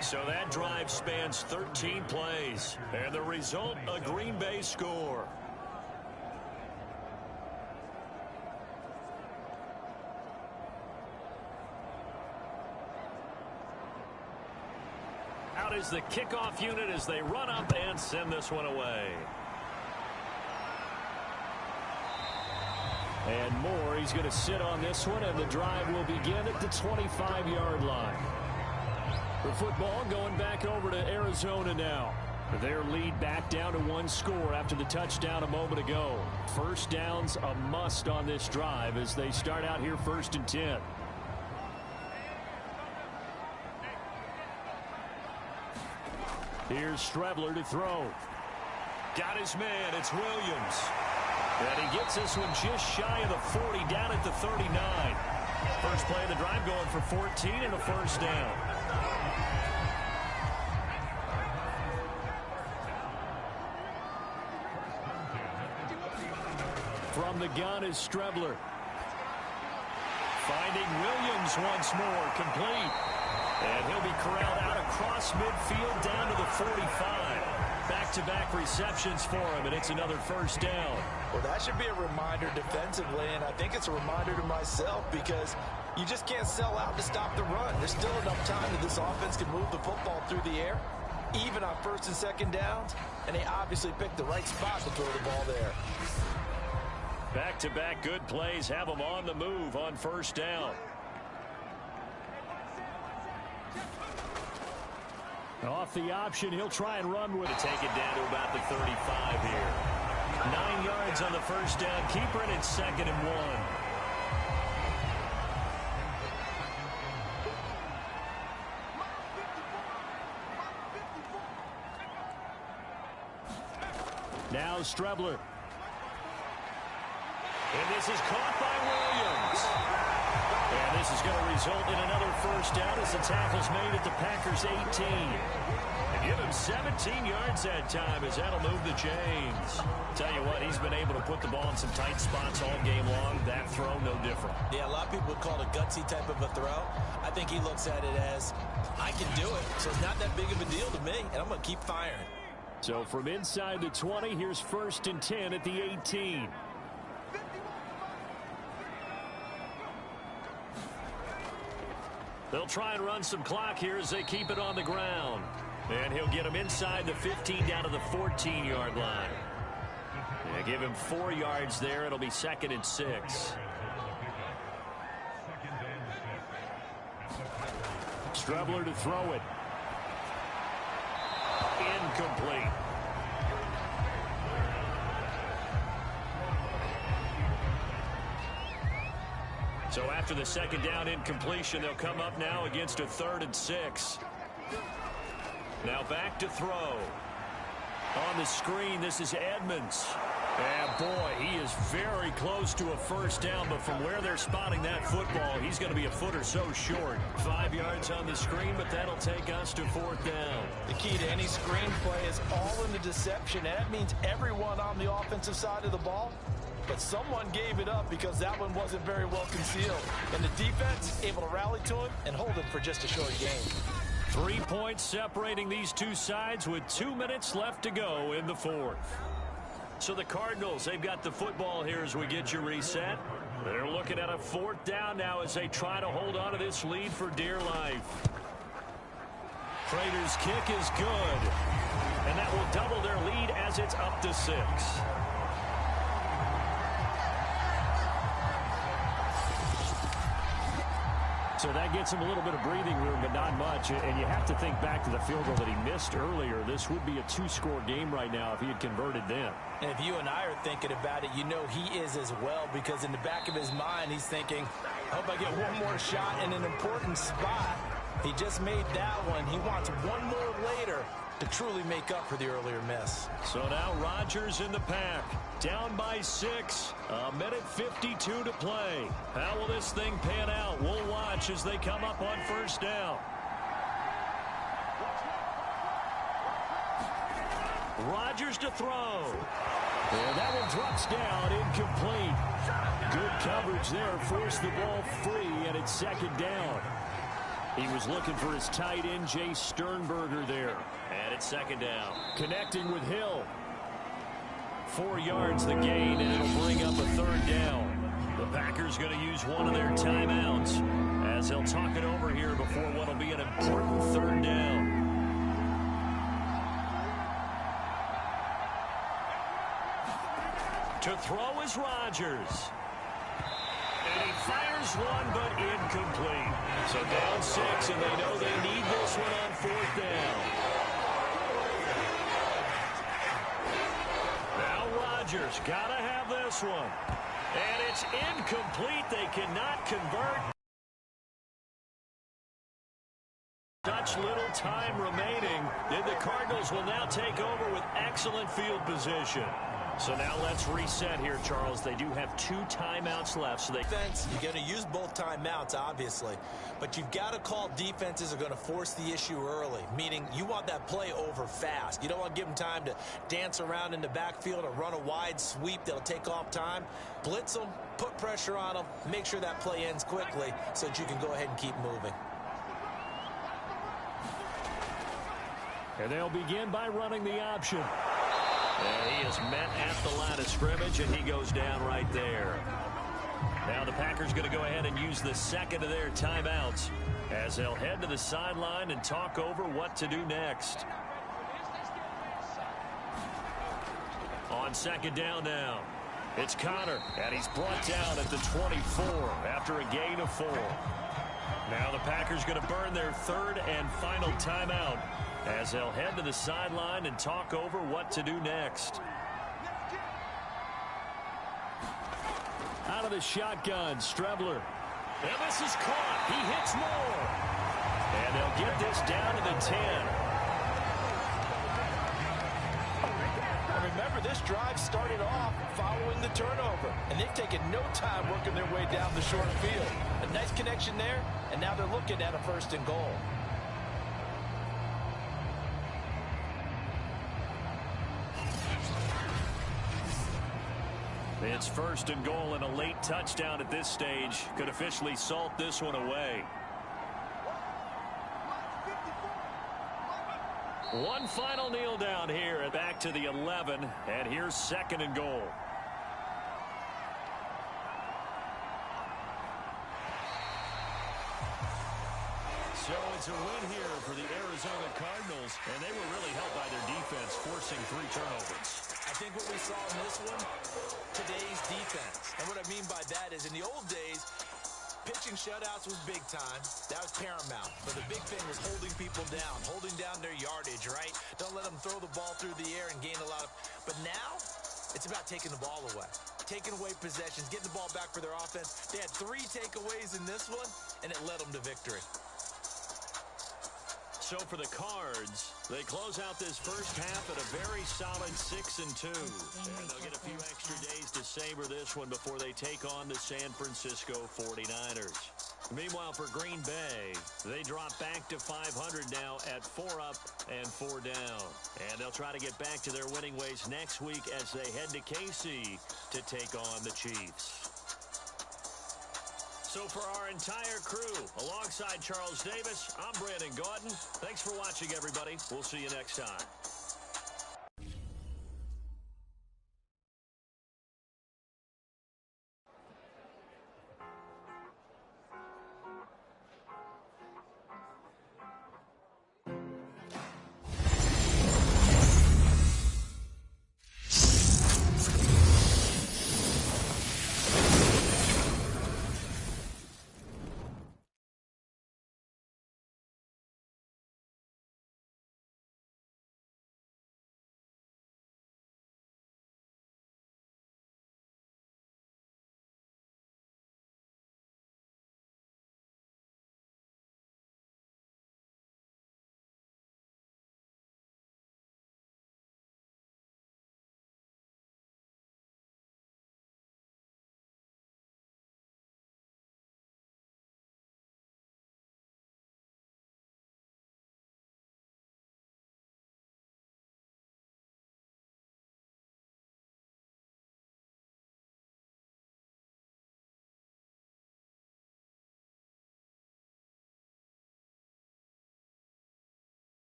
[SPEAKER 2] So that drive spans 13 plays. And the result, a Green Bay score. Out is the kickoff unit as they run up and send this one away.
[SPEAKER 4] And Moore, he's going to sit on this one, and the drive will begin at the 25-yard line. The football going back over to Arizona now. Their lead back down to 1 score after the touchdown a moment ago. First down's a must on this drive as they start out here 1st and 10. Here's Strebler to throw.
[SPEAKER 2] Got his man. It's Williams. And he gets this one just shy of the 40, down at the 39. First play of the drive going for 14 and a first down.
[SPEAKER 4] From the gun is Strebler. Finding Williams once more, complete. And he'll be corralled out across midfield down to the 45. Back-to-back receptions for him, and it's another first down.
[SPEAKER 3] Well, that should be a reminder defensively, and I think it's a reminder to myself because you just can't sell out to stop the run. There's still enough time that this offense can move the football through the air, even on first and second downs, and they obviously picked the right spot to throw the ball there.
[SPEAKER 4] Back-to-back good plays have them on the move on first down. Off the option, he'll try and run with it.
[SPEAKER 2] Take it down to about the 35 here.
[SPEAKER 4] 9 yards on the first down. Keeper, and it's 2nd and 1. Now Strebler. And this is caught by Williams. And this is going to result in another first down as the tackle's made at the Packers' 18. And give him 17 yards that time as that'll move the chains. Tell you what, he's been able to put the ball in some tight spots all game long. That throw, no different.
[SPEAKER 7] Yeah, a lot of people would call it a gutsy type of a throw. I think he looks at it as, I can do it, so it's not that big of a deal to me, and I'm going to keep firing.
[SPEAKER 4] So from inside the 20, here's 1st and 10 at the 18. They'll try and run some clock here as they keep it on the ground. And he'll get him inside the 15 down to the 14-yard line. Yeah, give him 4 yards there. It'll be 2nd and 6. Strebler to throw it. Incomplete. So after the 2nd down incompletion, they'll come up now against a 3rd and 6. Now back to throw. On the screen, this is Edmonds. And boy, he is very close to a first down, but from where they're spotting that football, he's going to be a foot or so short. 5 yards on the screen, but that'll take us to 4th down.
[SPEAKER 3] The key to any screen play is all in the deception, and that means everyone on the offensive side of the ball. But someone gave it up because that one wasn't very well concealed. And the defense able to rally to him and hold him for just a short game.
[SPEAKER 4] 3 points separating these two sides with 2 minutes left to go in the 4th. So the Cardinals, they've got the football here as we get you reset. They're looking at a 4th down now as they try to hold on to this lead for dear life. Prater's kick is good. And that will double their lead as it's up to 6. So that gets him a little bit of breathing room, but not much. And you have to think back to the field goal that he missed earlier. This would be a 2-score game right now if he had converted then.
[SPEAKER 3] And if you and I are thinking about it, you know he is as well, because in the back of his mind, he's thinking, I hope I get one more shot in an important spot. He just made that one. He wants one more later to truly make up for the earlier miss.
[SPEAKER 4] So now Rodgers in the pack. Down by 6. A minute 52 to play. How will this thing pan out? We'll watch as they come up on first down. Rodgers to throw. And that one drops down, incomplete. Good coverage there. Forced the ball free, and it's 2nd down. He was looking for his tight end, Jay Sternberger there. And it's 2nd down. Connecting with Hill. 4 yards the gain, and it'll bring up a 3rd down. The Packers going to use one of their timeouts as they'll talk it over here before what will be an important 3rd down. To throw is Rodgers. And he fires one, but incomplete. So down 6, and they know they need this one on 4th down. Rodgers got to have this one. And it's incomplete. They cannot convert. Such little time remaining. And the Cardinals will now take over with excellent field position.
[SPEAKER 2] So now let's reset here, Charles. They do have 2 timeouts left. So they
[SPEAKER 5] Defense, you're going to use both timeouts, obviously. But you've got to call defenses are going to force the issue early, meaning you want that play over fast. You don't want to give them time to dance around in the backfield or run a wide sweep that'll take off time. Blitz them, put pressure on them, make sure that play ends quickly so that you can go ahead and keep moving.
[SPEAKER 4] And they'll begin by running the option.
[SPEAKER 2] And he is met at the line of scrimmage, and he goes down right there. Now the Packers going to go ahead and use the second of their timeouts as they'll head to the sideline and talk over what to do next. On second down now, it's Connor, and he's brought down at the 24 after a gain of 4. Now the Packers going to burn their third and final timeout as they'll head to the sideline and talk over what to do next.
[SPEAKER 4] Out of the shotgun, Strebler.
[SPEAKER 2] And this is caught. He hits more. And they'll get this down to the 10.
[SPEAKER 3] Remember, this drive started off following the turnover, and they've taken no time working their way down the short field. A nice connection there, and now they're looking at a 1st and goal.
[SPEAKER 2] It's 1st and goal, and a late touchdown at this stage could officially salt this one away. One final kneel down here, back to the 11, and here's 2nd and goal. So it's a win here for the Arizona Cardinals, and they were really helped by their defense, forcing 3 turnovers.
[SPEAKER 5] I think what we saw in this one, today's defense. And what I mean by that is in the old days, pitching shutouts was big time. That was paramount. But the big thing was holding people down, holding down their yardage, right? Don't let them throw the ball through the air and gain a lot of... But now, it's about taking the ball away. Taking away possessions, getting the ball back for their offense. They had 3 takeaways in this one, and it led them to victory.
[SPEAKER 2] So for the Cards, they close out this first half at a very solid 6-2. And they'll get a few extra days to savor this one before they take on the San Francisco 49ers. Meanwhile, for Green Bay, they drop back to 500 now at 4 up and 4 down. And they'll try to get back to their winning ways next week as they head to KC to take on the Chiefs. So for our entire crew, alongside Charles Davis, I'm Brandon Gaudin. Thanks for watching, everybody. We'll see you next time.